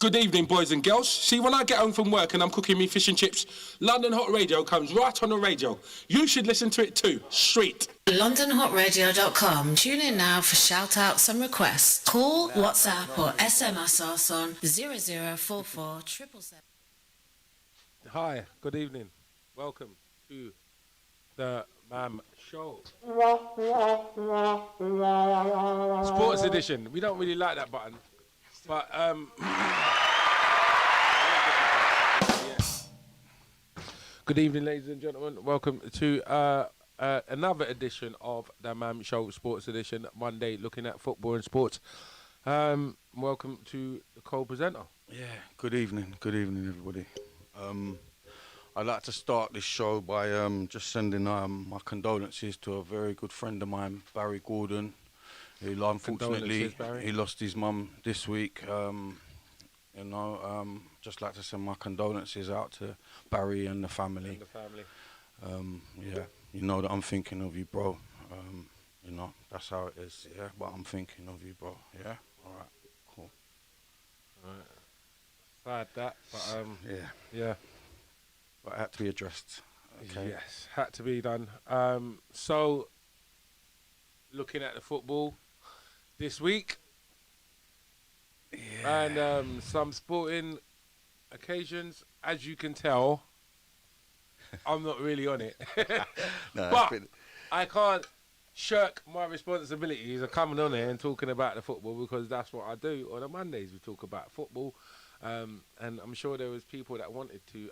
Good evening, boys and girls. See, when I get home from work and I'm cooking me fish and chips, London Hot Radio comes right on the radio. You should listen to it too. Street. LondonHotRadio.com. Tune in now for shout-outs and requests. Call, WhatsApp or SMS us on 0044 777. Hi, good evening. Welcome to the MAM Show. Sports edition. We don't really like that button. But, Good evening, ladies and gentlemen. Welcome to another edition of the MAM Show, Sports Edition, Monday, looking at football and sports. Welcome to the co-presenter. Yeah, good evening, everybody. I'd like to start this show by just sending my condolences to a very good friend of mine, Barry Gordon. Unfortunately, he lost his mum this week. Just like to send my condolences out to Barry and the family. Yeah, you know that I'm thinking of you, bro. That's how it is, yeah. But I'm thinking of you, bro. Yeah. All right. Cool. All right. Sad that, but yeah. But it had to be addressed. Okay. Yes, had to be done. So, looking at the football this week, and some sporting occasions, as you can tell, I'm not really on it. No, but I can't shirk my responsibilities of coming on here and talking about the football, because that's what I do on the Mondays. We talk about football, and I'm sure there was people that wanted to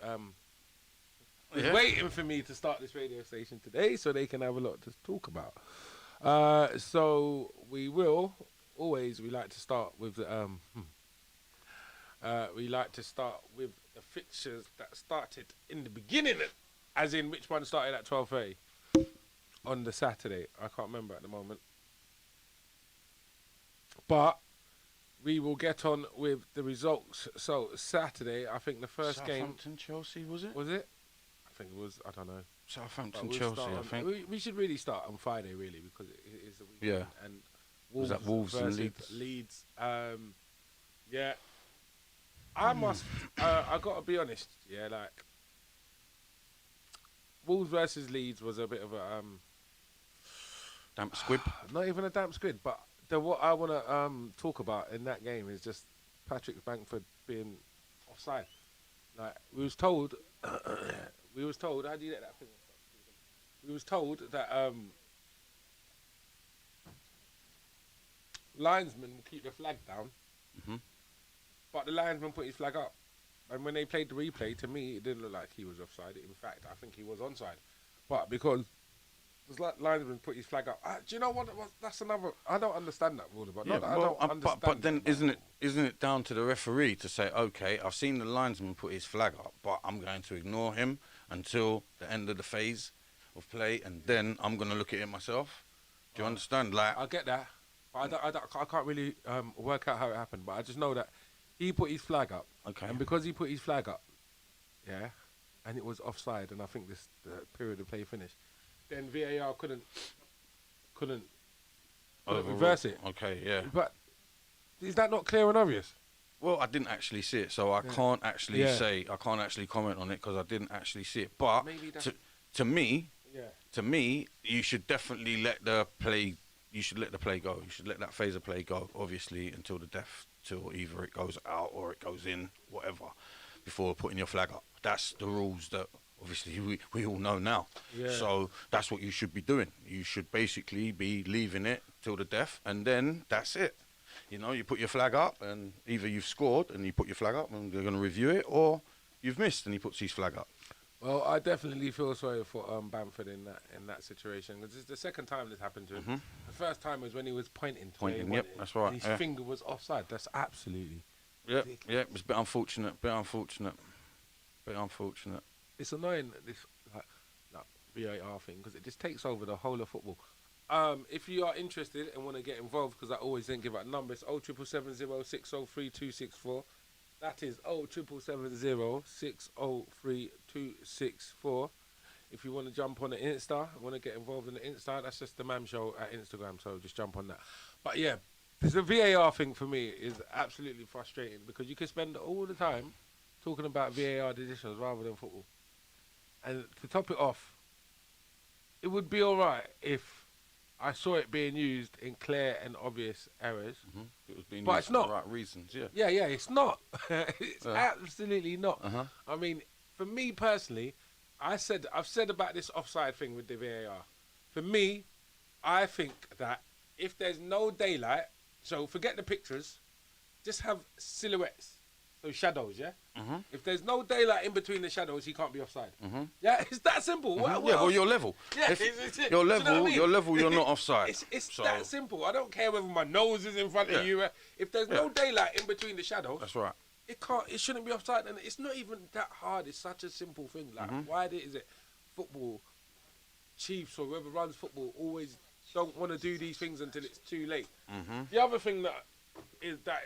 waiting for me to start this radio station today so they can have a lot to talk about. So we like to start with the the fixtures that started in the beginning, as in which one started at 12:30 on the Saturday. I can't remember at the moment, but we will get on with the results. So Saturday, I think the first game. Southampton-Chelsea, was it? Was it? I think it was. I don't know. Southampton-Chelsea, I think. We should really start on Friday, really, because it is the weekend. Yeah. And Was that Wolves and Leeds? Yeah. I must. I gotta be honest. Yeah, like Wolves versus Leeds was a bit of a Damp squib. not even a damp squid, but what I want to talk about in that game is just Patrick Bamford being offside. Like we was told. How do you get that thing? We was told that linesmen keep the flag down, but the linesman put his flag up. And when they played the replay, to me, it didn't look like he was offside. In fact, I think he was onside. But because the linesman put his flag up, do you know what? That's another. I don't understand that rule, but but then isn't it down to the referee to say, okay, I've seen the linesman put his flag up, but I'm going to ignore him until the end of the phase of play, and then I'm going to look at it myself. Do you understand? Like, I get that, but I can't really work out how it happened. But I just know that he put his flag up, okay, and because he put his flag up, and it was offside, and I think the period of play finished. Then VAR couldn't reverse it. Okay, yeah. But is that not clear and obvious? Well, I didn't actually see it, so I can't actually say, I can't actually comment on it because I didn't actually see it. But to me, you should definitely let the play. You should let the play go. You should let that phase of play go, obviously, until till either it goes out or it goes in, whatever, before putting your flag up. That's the rules that obviously we all know now. Yeah. So that's what you should be doing. You should basically be leaving it till the death, and then that's it. You know, you put your flag up, and either you've scored and you put your flag up and they're going to review it, or you've missed and he puts his flag up. Well, I definitely feel sorry for Bamford in that situation, because it's the second time this happened to him. The first time was when he was pointing. Yep, that's right. And his finger was offside. That's absolutely ridiculous. Yeah, it was a bit unfortunate. It's annoying, this like VAR thing, because it just takes over the whole of football. If you are interested and want to get involved, because I always then give out numbers, 07770 603 264. That is 07770 603 264. If you want to jump on the Insta, want to get involved in the Insta, that's just the MAM Show at Instagram, so just jump on that. But yeah, The VAR thing for me is absolutely frustrating because you can spend all the time talking about VAR decisions rather than football. And to top it off, it would be all right if I saw it being used in clear and obvious errors. It was being But used it's for not. the right reasons, yeah. Yeah, it's not. It's absolutely not. I mean, for me personally, I've said about this offside thing with the VAR. For me, I think that if there's no daylight, so forget the pictures, just have silhouettes, so shadows, yeah? If there's no daylight in between the shadows, he can't be offside. Yeah, it's that simple. What Yeah, well, else? you're level. Yeah, You're do level, you know what I mean? you're level, you're not offside. It's So- that simple. I don't care whether my nose is in front of you. If there's no daylight in between the shadows, That's right. it shouldn't be offside. And it's not even that hard. It's such a simple thing. Like, why is it football chiefs or whoever runs football always don't want to do these things until it's too late? The other thing that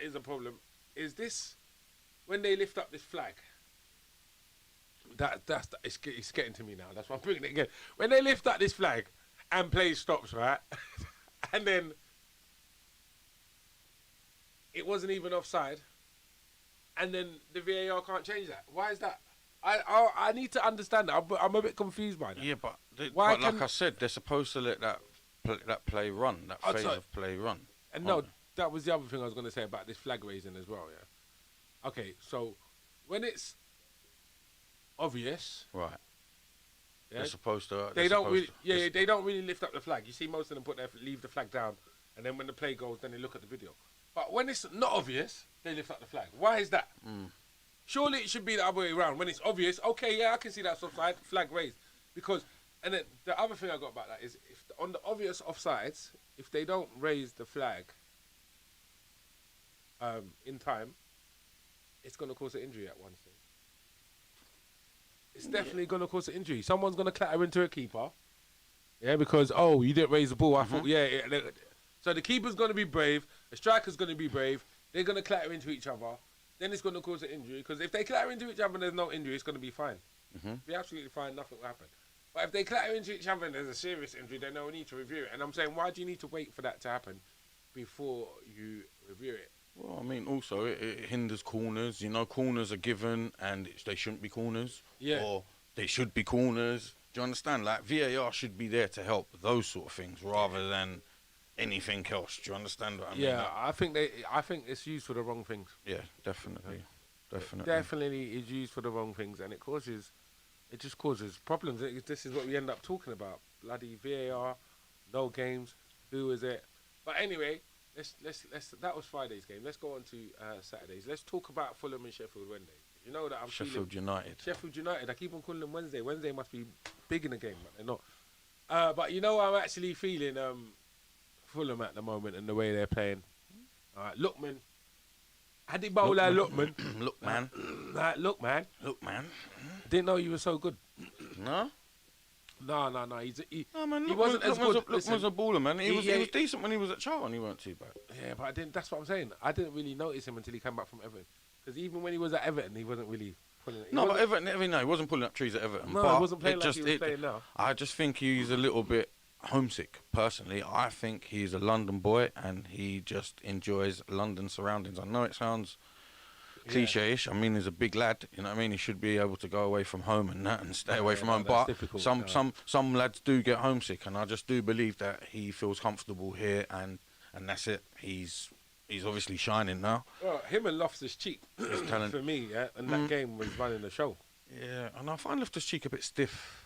is a problem is this: when they lift up this flag. It's getting to me now. That's why I'm bringing it again. When they lift up this flag and play stops, right, and then it wasn't even offside, and then the VAR can't change that. Why is that? I need to understand that. I'm a bit confused by that. Yeah, but, Why like I said, they're supposed to let that play run, that phase of play run. And no, that was the other thing I was going to say about this flag raising as well. Yeah. Okay, so when it's obvious, Right. yeah, They're supposed to. they don't really. Yeah, they don't really lift up the flag. You see, most of them leave the flag down, and then when the play goes, then they look at the video. But when it's not obvious, they lift up the flag. Why is that? Surely it should be the other way around. When it's obvious, okay, yeah, I can see that's offside, flag raised. Because, and then the other thing I got about that is, if on the obvious offsides, if they don't raise the flag in time, it's going to cause an injury at one stage. It's definitely going to cause an injury. Someone's going to clatter into a keeper. Yeah, because, oh, you didn't raise the ball. I thought, so the keeper's going to be brave. The striker's going to be brave. They're going to clatter into each other. Then it's going to cause an injury. Because if they clatter into each other and there's no injury, it's going to be fine. Be absolutely fine. Nothing will happen. But if they clatter into each other and there's a serious injury, then they'll need to review it. And I'm saying, why do you need to wait for that to happen before you review it? Well, I mean, also, it hinders corners. You know, corners are given and they shouldn't be corners. Yeah. Or they should be corners. Do you understand? Like, VAR should be there to help those sort of things rather than anything else. Do you understand what I mean? Yeah, I think it's used for the wrong things. Yeah, definitely. Definitely is used for the wrong things, and it just causes problems. This is what we end up talking about: bloody VAR, no games. Who is it? But anyway, let's. That was Friday's game. Let's go on to Saturdays. Let's talk about Fulham and Sheffield Wednesday. You know that I'm Sheffield United. Sheffield United. I keep on calling them Wednesday. Wednesday must be big in the game, but they're not. But you know, I'm actually feeling Fulham at the moment and the way they're playing. Lookman. Adibola Lookman. Look, man. Look, man. Look, man. Didn't know you were so good. No? No. No, man. He wasn't as good. Lookman's a baller, man. He was yeah. decent when he was at Charlton. He weren't too bad. Yeah, but I didn't. That's what I'm saying. I didn't really notice him until he came back from Everton. Because even when he was at Everton, he wasn't really pulling it. No, but Everton, he wasn't pulling up trees at Everton. No, but he wasn't playing like he was playing now. I just think he's a little bit homesick, personally. I think he's a London boy and he just enjoys London surroundings. I know it sounds cliche-ish. I mean, he's a big lad, you know what I mean? He should be able to go away from home and that and stay away from home. But some lads do get homesick, and I just do believe that he feels comfortable here, and that's it. He's obviously shining now. Well, him and Loftus-Cheek, for me, and that game was running the show. Yeah, and I find Loftus-Cheek a bit stiff.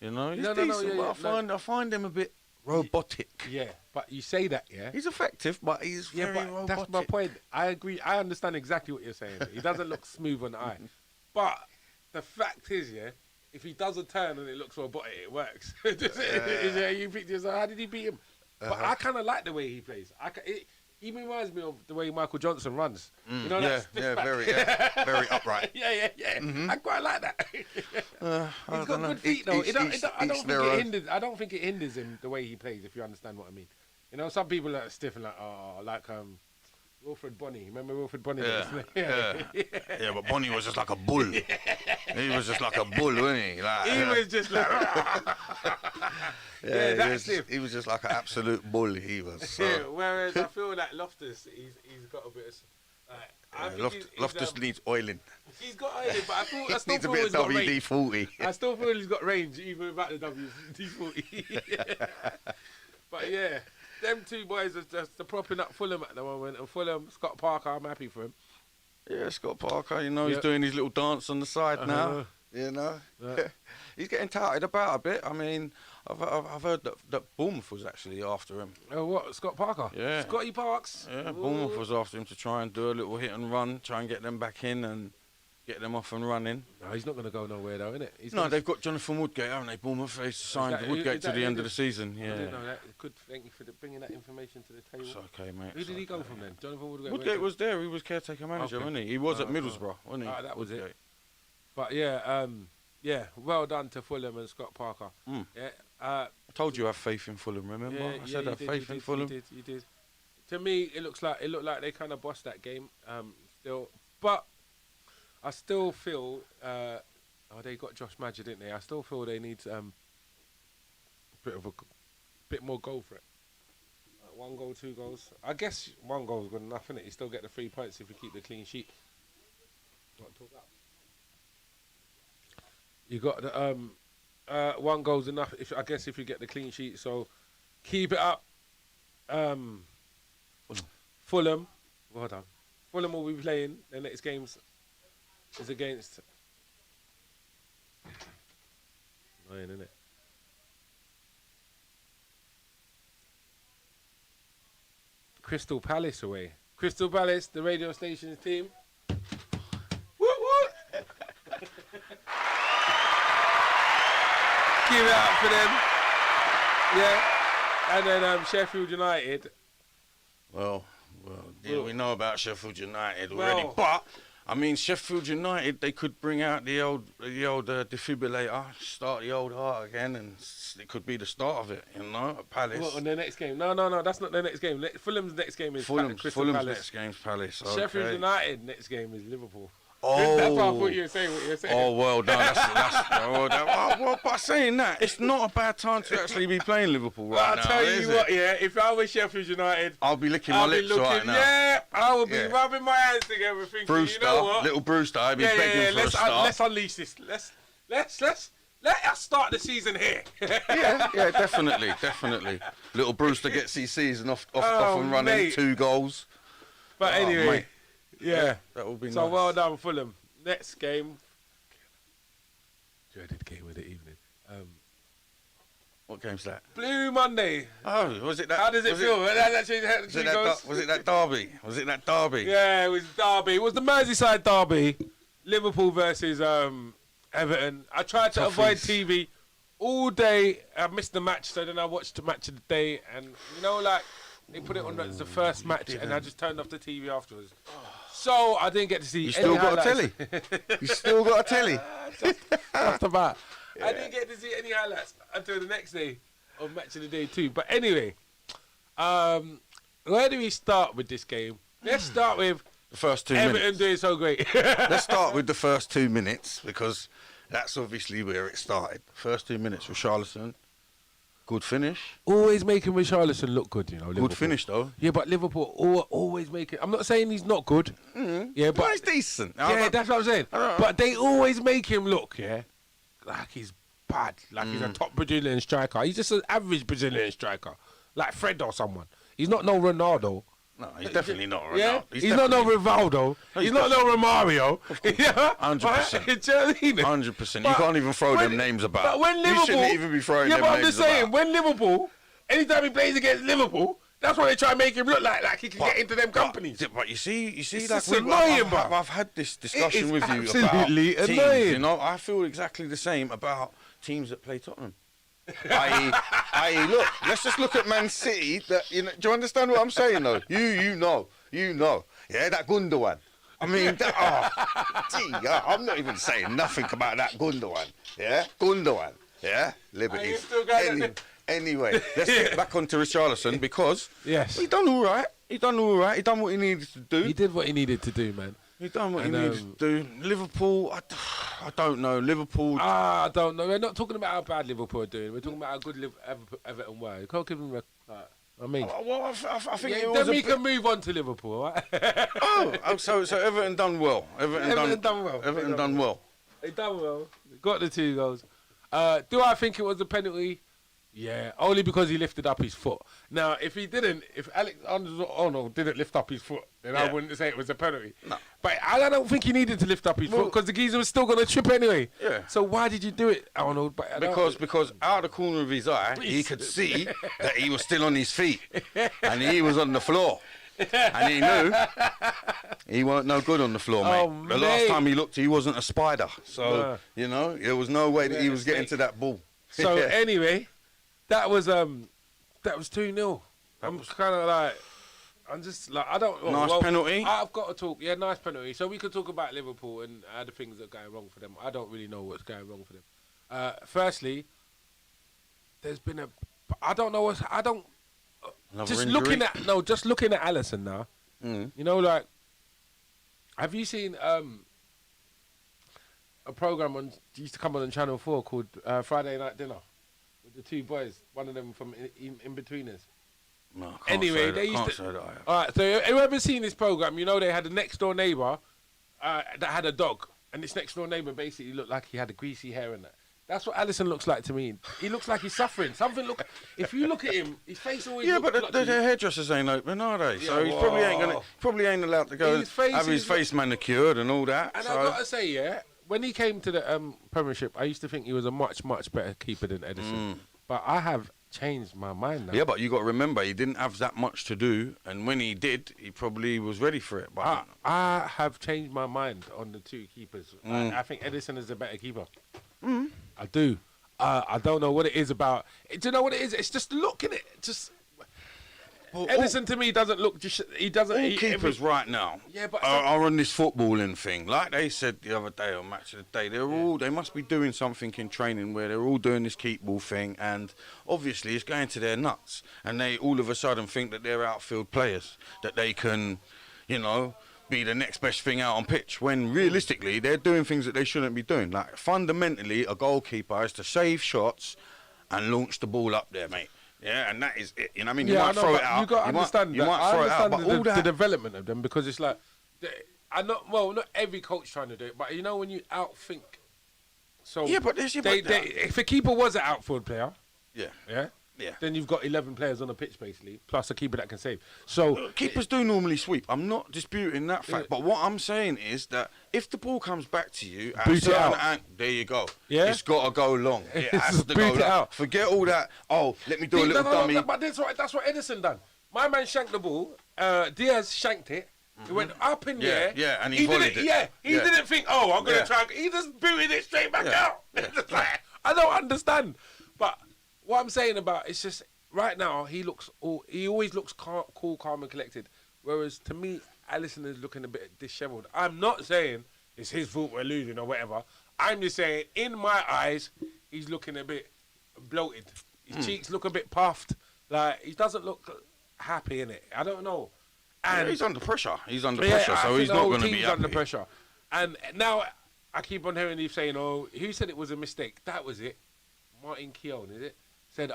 You know, he's No, decent, yeah, but I find him a bit robotic. Yeah, but you say that, yeah? He's effective, but he's very robotic. That's my point. I agree. I understand exactly what you're saying. He doesn't look smooth on the eye. But the fact is, yeah, if he does a turn and it looks robotic, it works. You think to yourself, how did he beat him? But I kind of like the way he plays. He reminds me of the way Michael Johnson runs. You know, very upright. Yeah. I quite like that. He's got good feet, though. I don't think it hinders him the way he plays. If you understand what I mean. You know, some people are stiff and like Wilfred Bonny. Remember Wilfred Bonny? Yeah, but Bonnie was just like a bull. He was just like a bull, wasn't he? Like, He was just like... he was just like an absolute bull, he was. So. Yeah, whereas I feel like Loftus, he's got a bit of... I think Loftus needs oiling. He's got oiling, but I still Needs a feel bit he's of got range. WD-40. I still feel he's got range, even without the WD-40. But yeah, them two boys are just propping up Fulham at the moment. And Fulham, Scott Parker, I'm happy for him. Yeah, Scott Parker, he's doing his little dance on the side now. He's getting touted about a bit. I mean, I've heard that Bournemouth was actually after him. Oh, what? Scott Parker? Yeah. Scotty Parks? Yeah, Ooh. Bournemouth was after him to try and do a little hit and run, try and get them back in and get them off and running. No, he's not going to go nowhere though, innit? No, they've got Jonathan Woodgate, haven't they? Bournemouth, they signed Woodgate to the end of the season. Yeah. I didn't know that. Good, thank you for bringing that information to the table. It's okay, mate. Who did he go from then? Jonathan Woodgate? Woodgate was there. He was caretaker manager, wasn't he? He was at Middlesbrough, wasn't he? That was Woodgate. it. But yeah, well done to Fulham and Scott Parker. Yeah, I told you I have faith in Fulham, remember? I said I have faith in Fulham. You did. To me, it looked like they kind of bossed that game still. But I still feel, they got Josh Madger, didn't they? I still feel they need a bit more goal for it. 1 goal, 2 goals. I guess 1 goal is good enough, innit? You still get the 3 points if you keep the clean sheet. What to talk about? You got the 1 goal's enough. If you get the clean sheet, so keep it up. Fulham, well done. Fulham will be playing the next games is against. Annoying, isn't it? Crystal Palace away. Crystal Palace, the radio station's team. Woo woo! Give it up for them. Yeah. And then Sheffield United. Well, we know about Sheffield United already. But, I mean, Sheffield United, they could bring out the old defibrillator, start the old heart again, and it could be the start of it, at Palace. What, on their next game? No, that's not their next game. Fulham's next game is Crystal Fulham's Palace. next game's Palace. Okay. Sheffield United next game is Liverpool. Oh, that's what I thought you were saying. What you were saying. Oh well, no, by saying that, it's not a bad time to actually be playing Liverpool right now. I'll tell you what, if I was Sheffield United, I'll be licking my lips right now. Yeah, I will be rubbing my hands together, thinking, Brewster, you know what, little Brewster, I'd be begging for a start. Let's unleash this. Let us start the season here. yeah, definitely. Little Brewster gets his season off and running, mate. 2 goals. But anyway. Mate. Yeah, that would be nice. So well done, Fulham. Next game. Dreaded game of the evening. What game's that? Blue Monday. Oh, was it that? How does it feel? Was it that derby? Was it that derby? Yeah, it was derby. It was the Merseyside derby. Liverpool versus Everton. I tried to avoid TV all day. I missed the match, so then I watched the match of the day, and they put it on as the first match, and I just turned off the TV afterwards. So I didn't get to see. You still got a telly? You still got a telly? Just about. Yeah. I didn't get to see any highlights until the next day of match of the day too. But anyway, where do we start with this game? Let's start with the first 2 minutes. Everton doing so great. Let's start with the first 2 minutes because that's obviously where it started. First 2 minutes with Richarlison. Good finish. Always making Richarlison look good, Liverpool. Good finish, though. Yeah, but Liverpool always make it. I'm not saying he's not good. Yeah, but he's decent. Yeah, that's what I'm saying. But they always make him look, like he's bad. Like he's a top Brazilian striker. He's just an average Brazilian striker, like Fred or someone. He's not no Ronaldo. No, he's definitely not Ronaldo. Yeah? He's not no Rivaldo. He's not no Romario. 100%. 100%. You can't even throw them names about. But when Liverpool, you shouldn't even be throwing them names about. I'm just saying, when Liverpool, anytime he plays against Liverpool, that's what they try to make him look like he can get into them companies. But you see, it's like just annoying, bro. I've had this discussion with you about absolutely annoying. teams. I feel exactly the same about teams that play Tottenham. I.e., look, let's just look at Man City. Do you understand what I'm saying, though? You know. Yeah, that Gundogan. I mean, I'm not even saying nothing about that Gundogan. Yeah, Gundogan. Yeah, Liberty. Still Anyway, let's get back onto Richarlison because he done all right. He done all right. He done what he needed to do. He did what he needed to do, man. He done what he needed to do. Liverpool, I don't know. Liverpool. I don't know. We're not talking about how bad Liverpool are doing. We're talking about how good Everton were. You can't give them I mean, Well, I think it then was we can move on to Liverpool, right? so Everton done well. Everton done well. Everton done well. They done well. They got the 2 goals. Do I think it was a penalty? Yeah, only because he lifted up his foot. Now, if Alexander-Arnold didn't lift up his foot, then I wouldn't say it was a penalty. No. But I don't think he needed to lift up his foot because the geezer was still going to trip anyway. Yeah. So why did you do it, Arnold? Because out of the corner of his eye, he could see that he was still on his feet and he was on the floor. And he knew he weren't no good on the floor, mate. The last time he looked, he wasn't a spider. So, there was no way that he was getting to that ball. So, anyway... That was 2-0. I'm kind of like, I'm just like, I don't. Nice penalty. I've got to talk. Yeah, nice penalty. So we could talk about Liverpool and the things that are going wrong for them. I don't really know what's going wrong for them. Firstly, there's been I don't know what's. I don't. Just looking at Alisson now. You know, like, have you seen a program used to come on Channel 4 called Friday Night Dinner? The 2 boys, one of them from In-Betweeners. No, I can't anyway, say they that. used Can't to. say that I have. All right, so whoever's seen this program, you know they had a next door neighbour that had a dog, and this next door neighbour basically looked like he had a greasy hair and that. That's what Alisson looks like to me. He looks like he's suffering. If you look at him, his face always. Yeah, but the hairdressers ain't open, are they? So he probably ain't allowed to go have his face manicured and all that. And I gotta say, when he came to the Premiership, I used to think he was a much better keeper than Edison. But I have changed my mind now. Yeah, but you got to remember, he didn't have that much to do, and when he did, he probably was ready for it. But I have changed my mind on the 2 keepers. I think Edison is a better keeper. I do. I don't know what it is about. Do you know what it is? It's just looking at it. Just Edison to me doesn't look. He doesn't. All keepers right now are on this footballing thing. Like they said the other day on Match of the Day, they must be doing something in training where they're all doing this keep ball thing, and obviously it's going to their nuts. And they all of a sudden think that they're outfield players, that they can, be the next best thing out on pitch. When realistically they're doing things that they shouldn't be doing. Like fundamentally, a goalkeeper is to save shots and launch the ball up there, mate. Yeah, and that is it. You know what I mean? You might throw it out. You got to understand that. You might throw it out, but all the development of them, because it's like, not every coach trying to do it, but when you outthink. So yeah, but if a keeper was an outfield player, yeah, then you've got 11 players on the pitch basically, plus a keeper that can save. So keepers do normally sweep. I'm not disputing that fact, but what I'm saying is that if the ball comes back to you, boot it out. There you go. Yeah, it's got to go long. It has to boot go it out. Forget all that. Oh, let me do a little dummy. But that's what Edison done. My man shanked the ball. Diaz shanked it. It went up in the air. Yeah, and he volleyed it. Yeah, he didn't think, I'm going to try. He just booted it straight back out. I don't understand. But what I'm saying about it's just right now he always looks cool, calm, and collected. Whereas to me, Alisson is looking a bit dishevelled. I'm not saying it's his fault we're losing or whatever. I'm just saying, in my eyes, he's looking a bit bloated. His cheeks look a bit puffed. Like he doesn't look happy in it. I don't know. And he's under pressure. He's under pressure, so he's not going to be happy. Under pressure. And now I keep on hearing you saying, who said it was a mistake? That was it. Martin Keown, is it? Said,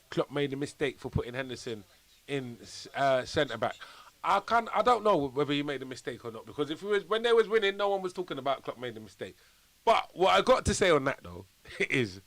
Klopp made a mistake for putting Henderson in centre back. I don't know whether he made a mistake or not, because when they was winning, no one was talking about Klopp made a mistake. But what I got to say on that though is,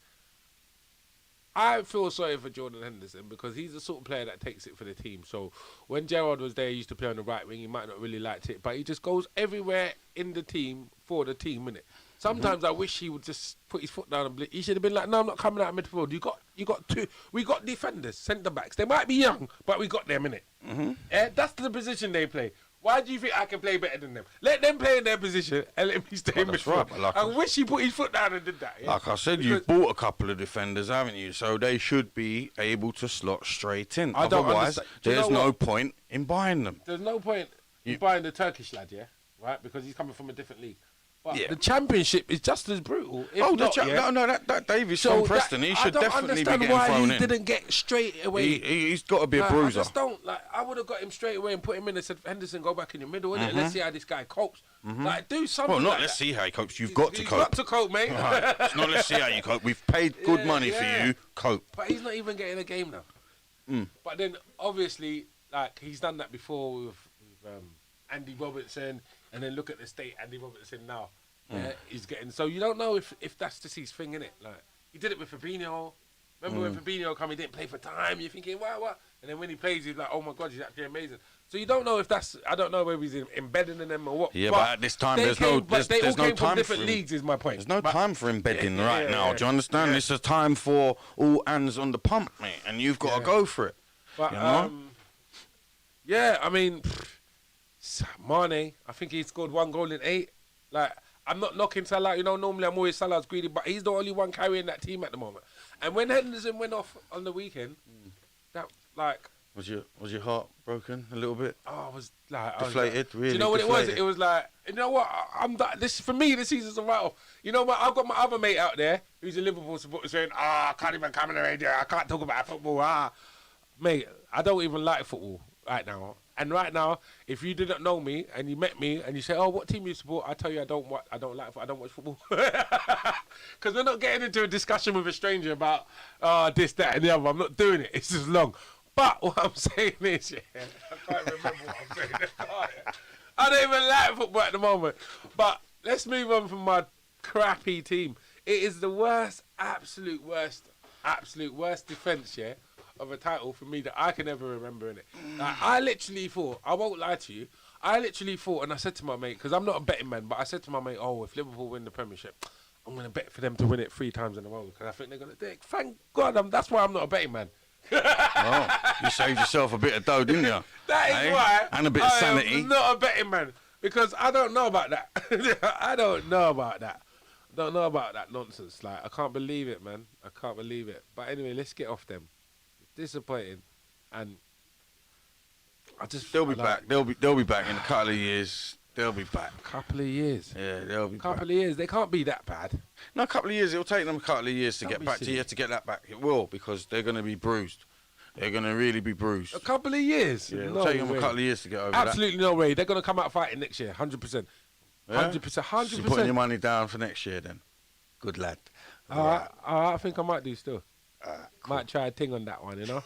I feel sorry for Jordan Henderson because he's the sort of player that takes it for the team. So when Gerrard was there, he used to play on the right wing. He might not really liked it, but he just goes everywhere in the team for the team, innit? Sometimes I wish he would just put his foot down and he should have been like, no, I'm not coming out of midfield. You got 2. We got defenders, centre backs. They might be young, but we got them, innit? Yeah, that's the position they play. Why do you think I can play better than them? Let them play in their position and let me stay in midfield. Right, I wish he put his foot down and did that. Yeah? Like I said, you've bought a couple of defenders, haven't you? So they should be able to slot straight in. Otherwise, there's no point in buying them. There's no point in buying the Turkish lad, yeah? Right? Because he's coming from a different league. But Yeah. the Championship is just as brutal. If Oh, not, yeah. no, that Davies So from Preston, he should definitely be getting why thrown he in. didn't get straight away. He's got to be a I bruiser. just don't like. I would have got him straight away and put him in and said, "Henderson, go back in your middle, innit? Let's see how this guy copes. Like, do something." Well, not like let's that. see how he copes. You've got to He's cope. got to cope, mate. Right. It's not let's see how you cope. We've paid good money for yeah. you. Cope. But he's not even getting a game now. But then, obviously, like he's done that before with Andy Robertson, and then look at the state Andy Robertson now. Yeah, he's getting. So you don't know if that's just his thing, innit? Like he did it with Fabinho. Remember when Fabinho come, he didn't play for time. You're thinking, what? And then when he plays, he's like, oh my God, he's actually amazing. So you don't know if that's. I don't know whether he's embedding in them or what. Yeah, but at this time, there's they no all time came from for different him. leagues. Is my point. There's no time for embedding right now. yeah. Do you understand? Yeah. It's a time for all hands on the pump, mate, and you've got to go for it. But you know? yeah, I mean, Mane, I think he scored 1 goal in 8. Like, I'm not knocking Salah. You know, normally I'm always Salah's greedy, but he's the only one carrying that team at the moment. And when Henderson went off on the weekend, that like. Was your heart broken a little bit? Oh, I was like Deflated, really. Do you know what deflated. it was? It was like, you know what? This for me, this season's a write-off. You know what? I've got my other mate out there who's a Liverpool supporter saying, I can't even come on the radio. I can't talk about football. Mate, I don't even like football right now. And right now, if you didn't know me and you met me and you say, oh, what team you support? I tell you, I don't like. I don't watch football. Because we're not getting into a discussion with a stranger about this, that, and the other. I'm not doing it. It's just long. But what I'm saying is, I can't remember what I'm saying. I don't even like football at the moment. But let's move on from my crappy team. It is the worst, absolute worst defence, of a title for me that I can ever remember in it. Like, I literally thought, I won't lie to you, and I said to my mate, because I'm not a betting man, but I said to my mate, oh, if Liverpool win the Premiership, I'm going to bet for them to win it 3 times in a row, because I think they're going to do it. Thank God, that's why I'm not a betting man. Oh, you saved yourself a bit of dough, didn't you? That is why. And a bit of sanity. I'm not a betting man, because I don't know about that. I don't know about that nonsense. Like, I can't believe it, man. I can't believe it. But anyway, let's get off them. Disappointing, and they'll be back. They'll be back in a couple of years. They'll be back. Couple of years. Yeah, they'll be Couple back. of years. They can't be that bad. No, a couple of years. It'll take them a couple of years to Don't get be back silly. to get that back. It will, because they're going to be bruised. They're going to really be bruised. A couple of years. Yeah, it'll No take them way. a couple of years to get over Absolutely no way. They're gonna come out fighting next year. 100%. that. 100%. So you're putting 100%. your money down for next year, then. Good lad. I think I might do still. Cool. Might try a thing on that one, you know.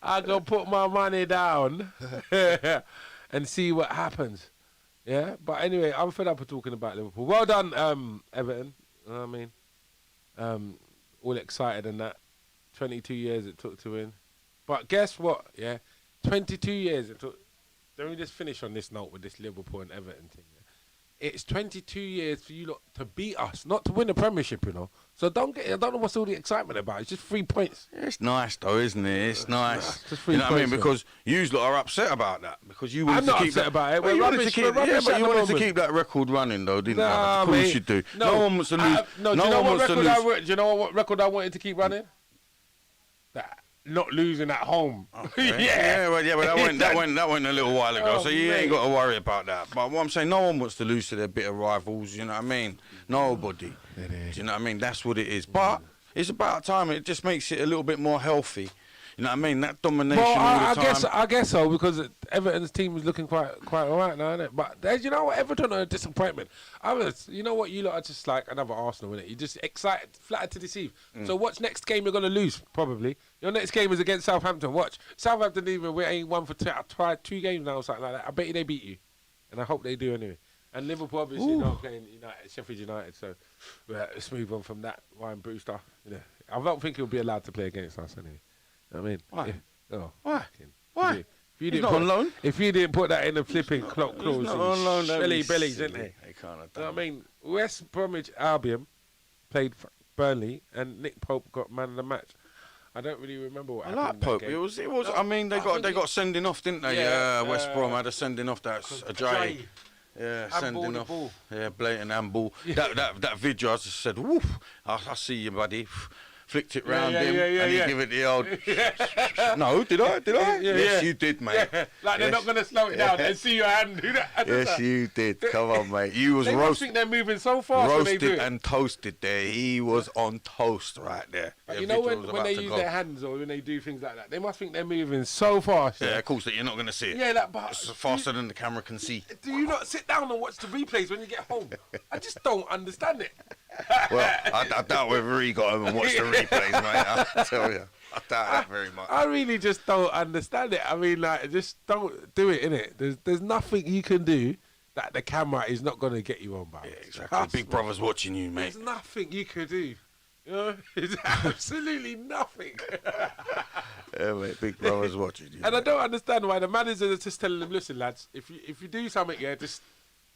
I go put my money down and see what happens. Yeah, but anyway, I'm fed up of talking about Liverpool. Well done, Everton. You know what I mean? All excited and that. 22 years it took to win. But guess what? Yeah, 22 years it took. Let me just finish on this note with this Liverpool and Everton thing. Yeah? It's 22 years for you lot to beat us, not to win a Premiership, you know. So I don't know what's all the excitement about. It's just 3 points. It's nice, though, isn't it? It's nice. Just 3 You know what I mean? points, Because you lot are upset about that. Because you wanted I'm to not keep upset that, about it. Well, We're you wanted rubbish. to We're keep, yeah, rubbish but at you the wanted to moment. keep that record running, though, didn't Nah, you? Of course mate. you do. No. No one wants to lose. No, no do you know one what wants to record lose. do you know what record I wanted to keep running? That not losing at home. Yeah, but that went a little while ago, Oh, so you mate. ain't got to worry about that. But what I'm saying, no one wants to lose to their bitter rivals. You know what I mean? Nobody. Do you know what I mean? That's what it is. But it's about time. It just makes it a little bit more healthy. You know what I mean? That domination Well, all the time. I guess so, because Everton's team is looking quite all right now, isn't it? But you know what, Everton are a disappointment. You know what, you lot are just like another Arsenal, innit? You're just excited, flattered to deceive. So what's next game you're gonna lose? Probably your next game is against Southampton. Watch, Southampton we ain't won for 2 games now, or something like that. I bet you they beat you, and I hope they do anyway. And Liverpool obviously not playing Sheffield United, so let's move on from that. Ryan Brewster, I don't think he'll be allowed to play against us anyway. I mean, Why? Oh, Why? fucking- Why? If you He's didn't not put, on loan. If you didn't put that in the flipping clock clause, He's not on loan. Don't silly be bellies, silly. isn't they? They can't have You know done what I mean, West Bromwich Albion played Burnley, and Nick Pope got man of the match. I don't really remember what I happened. like in that Pope. game. It was. No, I mean, they I got think sending off, didn't they? Yeah, West Brom had a sending off. That's Ajayi. Yeah, Handball sending the off. ball. Yeah, blatant handball. That video, I just said, "Woof! I see you, buddy." flicked it round yeah, him, and he give it the old. No, did I? Yes, you did, mate. Yeah. Like they're not gonna slow it down and see your hand do that. Yes, you did. Come on, mate. You was They must think they're moving so fast when they do roasted it. and toasted there. He was on toast right there. But The you know individual was when about they to use go. their hands or when they do things like that, they must think they're moving so fast. Yeah, of course, that you're not going to see it. Yeah, like, but It's faster than the camera can see. do you not sit down and watch the replays when you get home? I just don't understand it. Well, I doubt whether he got home and watched the replays, mate. I tell you. I doubt that very much. I really just don't understand it. I mean, like, just don't do it, innit? There's nothing you can do that the camera is not going to get you on by. Yeah, exactly. Big Brother's watching you, mate. There's nothing you can do. You know? There's absolutely nothing. Yeah, mate. Big Brother's watching you. And I don't understand why the managers are just telling them, listen, lads, if you do something, yeah, just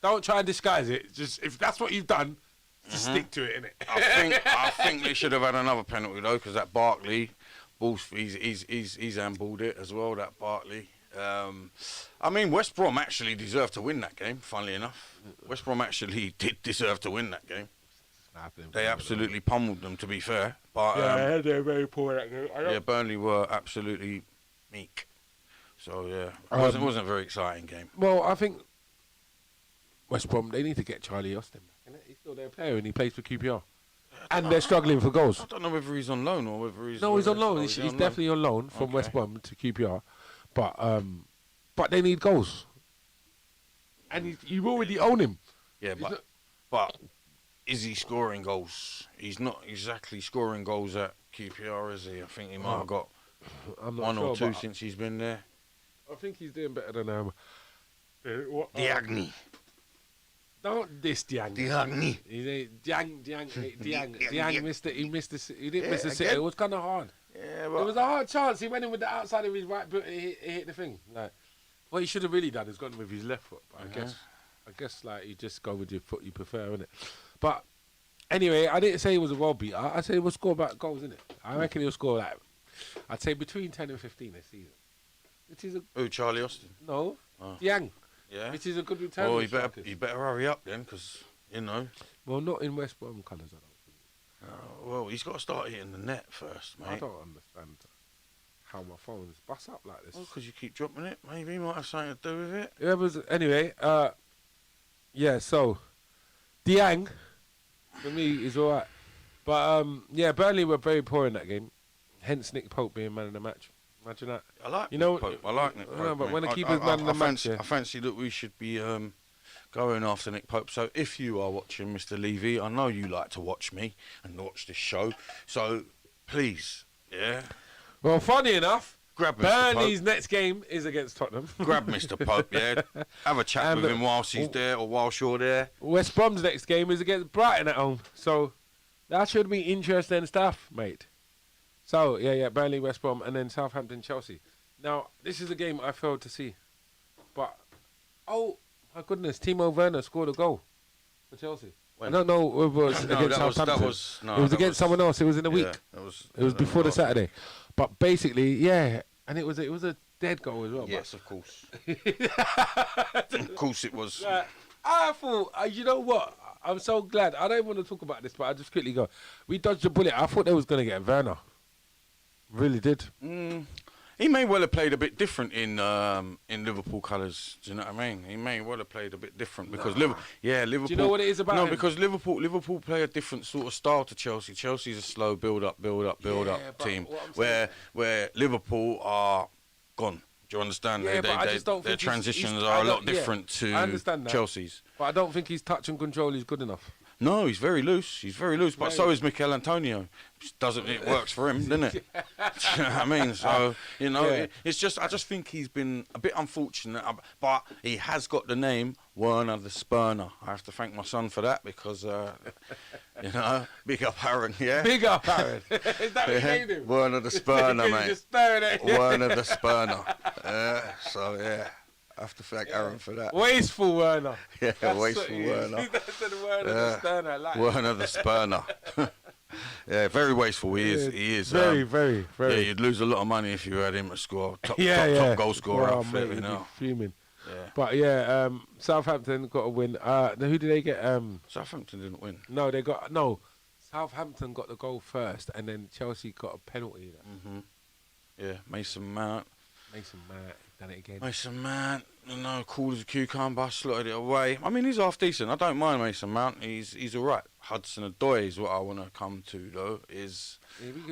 don't try and disguise it. Just if that's what you've done, just stick to it, innit? I think they should have had another penalty though, because that Barkley, he's handballed it as well. That Barkley. I mean, West Brom actually deserved to win that game. Funnily enough, West Brom actually did deserve to win that game. They absolutely pummeled them, to be fair. But Yeah, they're very poor at that game. yeah, Burnley were absolutely meek. So yeah, it wasn't a very exciting game. Well, I think West Brom, they need to get Charlie Austin back, innit? He's still their player and he plays for QPR. And they're struggling for goals. I don't know whether he's on loan or whether he's... No, he's on loan. Oh, He's on loan? definitely on loan from Okay. West Brom to QPR. But they need goals. And you already own him. Yeah, but is he scoring goals? He's not exactly scoring goals at QPR, is he? I think he might have got I'm not one sure, or two but since he's been there. I think he's doing better than Diagne. Don't diss Diang. Diagne. Diang missed it. He missed the. He didn't miss the sit. again. It was kind of hard. Yeah, It was a hard chance. He went in with the outside of his right foot. He hit the thing. Like, what he should have really done is gone with his left foot. But I guess like you just go with your foot you prefer, innit? But anyway, I didn't say he was a world beater. I said he will score about goals, innit? I reckon he'll score like, I'd say between 10 and 15 this season. Which is a Charlie Austin. no, Oh. Diang. Yeah. Which is a good return. Well, for you better strikers. hurry up then, because you know. Well, not in West Brom colours, I don't think. Well, he's got to start hitting the net first, mate. I don't understand how my phone's bust up like this. Because you keep dropping it. Maybe he might have something to do with it. Anyway, yeah, so Diang for me is alright. But yeah, Burnley were very poor in that game. Hence Nick Pope being man of the match. Imagine that. I like You know- Nick Pope. I like Nick I Pope. know, but mate. when the I- keeper's I- man of the I match, fancy, yeah. I fancy that we should be going after Nick Pope. So if you are watching, Mr. Levy, I know you like to watch me and watch this show. So please, yeah, Well, funny enough, grab Mr. Burnley's Pope. next game is against Tottenham. Grab Mr. Pope, yeah. Have a chat And with him whilst he's there or whilst you're there. West Brom's next game is against Brighton at home. So that should be interesting stuff, mate. So, yeah, Burnley, West Brom, and then Southampton, Chelsea. Now, this is a game I failed to see. But, oh, my goodness, Timo Werner scored a goal for Chelsea. When? I don't know if it was No, against that was- that Southampton. was- no, it was that against was- someone else. It was in the week. Yeah, It was before the Saturday. But basically, yeah, and it was a dead goal as well. Yes, of course. Of course it was. But, I thought, you know what? I'm so glad. I don't want to talk about this, but I just quickly go. We dodged a bullet. I thought they was going to get Werner. Really did. He may well have played a bit different in Liverpool colours. Do you know what I mean? He may well have played a bit different because Liverpool. Do you know what it is about No, him? because Liverpool play a different sort of style to Chelsea. Chelsea's a slow build up Yeah, but team, what I'm saying- where Liverpool are gone. Do you understand? Yeah, but I just don't their think he's- transitions I are a don't- lot different I to understand that. Chelsea's. But I don't think his touch and control is good enough. No, he's very loose. He's very loose, but so is Mikel Antonio. It works for him, doesn't it? Do you know what I mean? So, you know, Yeah. it's just, I just think he's been a bit unfortunate, but he has got the name Werner the Spurner. I have to thank my son for that because, you know, big up Aaron, yeah? Big up, Aaron. Is that what you Yeah, named him? Werner the Spurner, He's mate. just staring at you. Werner the Spurner. So, yeah, I have to thank Aaron for that. Wasteful Werner. Yeah, That's wasteful what he is. Werner. That's the Werner Yeah. the Sterner. I like it. Werner the Spurner. Yeah, very wasteful. He is. Very, Yeah, very. you'd lose a lot of money if you had him to score. Top goal scorer. Oh, outfit, mate, you he'd be know. fuming. Yeah. But yeah, Southampton got a win. Who did they get? Southampton didn't win. No, they got Southampton got the goal first, and then Chelsea got a penalty. Yeah, Mason Mount. Done it again. Mason Mount, cool as a cucumber, slotted it away. I mean, he's half decent. I don't mind Mason Mount. He's all right. Hudson-Odoi is what I want to come to, though.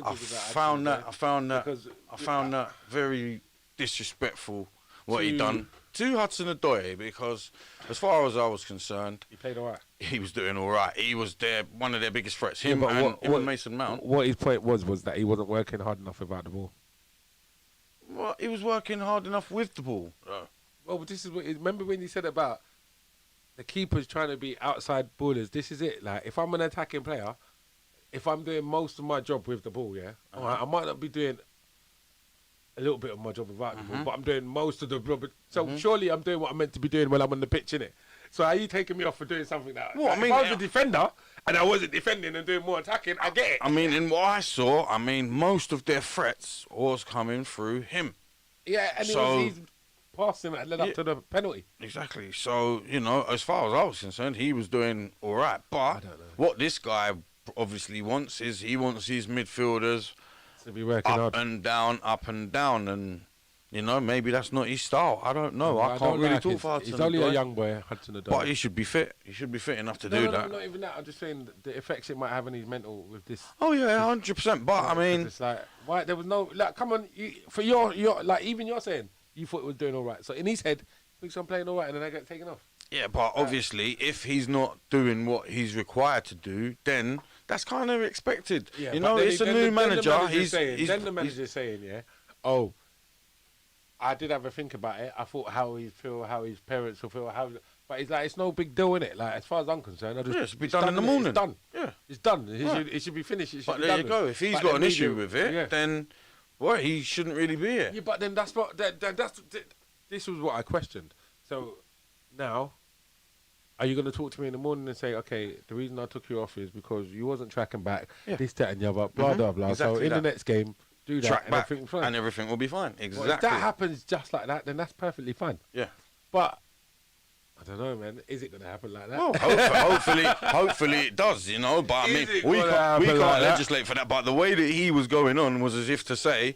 I found that very disrespectful what he done to Hudson-Odoi, because as far as I was concerned, he played all right. He was doing all right. He was one of their biggest threats. Him and Mason Mount. What his point was that he wasn't working hard enough without the ball. Well, he was working hard enough with the ball. Well, this is what. Remember when he said about the keepers trying to be outside ballers? This is it. Like, if I'm an attacking player, if I'm doing most of my job with the ball, I might not be doing a little bit of my job without the ball, but I'm doing most of the job. So surely I'm doing what I'm meant to be doing when I'm on the pitch, innit? So are you taking me off for doing something that? Well, if I was a defender and I wasn't defending and doing more attacking, I get it. I mean, in what I saw, most of their threats was coming through him. Yeah, and he's passing that led up to the penalty. Exactly. So, as far as I was concerned, he was doing all right. But what this guy obviously wants is he wants his midfielders to be working up and down, and maybe that's not his style. I don't know. I can't really talk for Hudson. He's only a young boy, Hudson-Odoi. But he should be fit. He should be fit enough to do that. No, not even that. I'm just saying the effects it might have on his mental with this. Oh yeah, 100%. But I mean, it's like, why there was no come on. For your like, even you're saying you thought it was doing all right. So in his head, he thinks I'm playing all right, and then I get taken off. Yeah, but obviously, if he's not doing what he's required to do, then that's kind of expected. Yeah, it's a new manager. Then the manager's saying, oh, I did have a think about it. I thought how he'd feel, how his parents will feel, but it's like, it's no big deal, innit? Like, as far as I'm concerned, it's be done in the morning. It's done. Yeah, it's done. It should be finished. But there you go. If he's got an issue with it, then he shouldn't really be here. Yeah, but then that's this was what I questioned. So now, are you going to talk to me in the morning and say, okay, the reason I took you off is because you wasn't tracking back, this, that, and the other, blah, blah, blah. Exactly so in the next game, do that, track and back, everything will be fine. Exactly. Well, if that happens just like that, then that's perfectly fine. Yeah. But I don't know, man. Is it going to happen like that? Well, hopefully it does, But I mean, we can't legislate for that. But the way that he was going on was as if to say,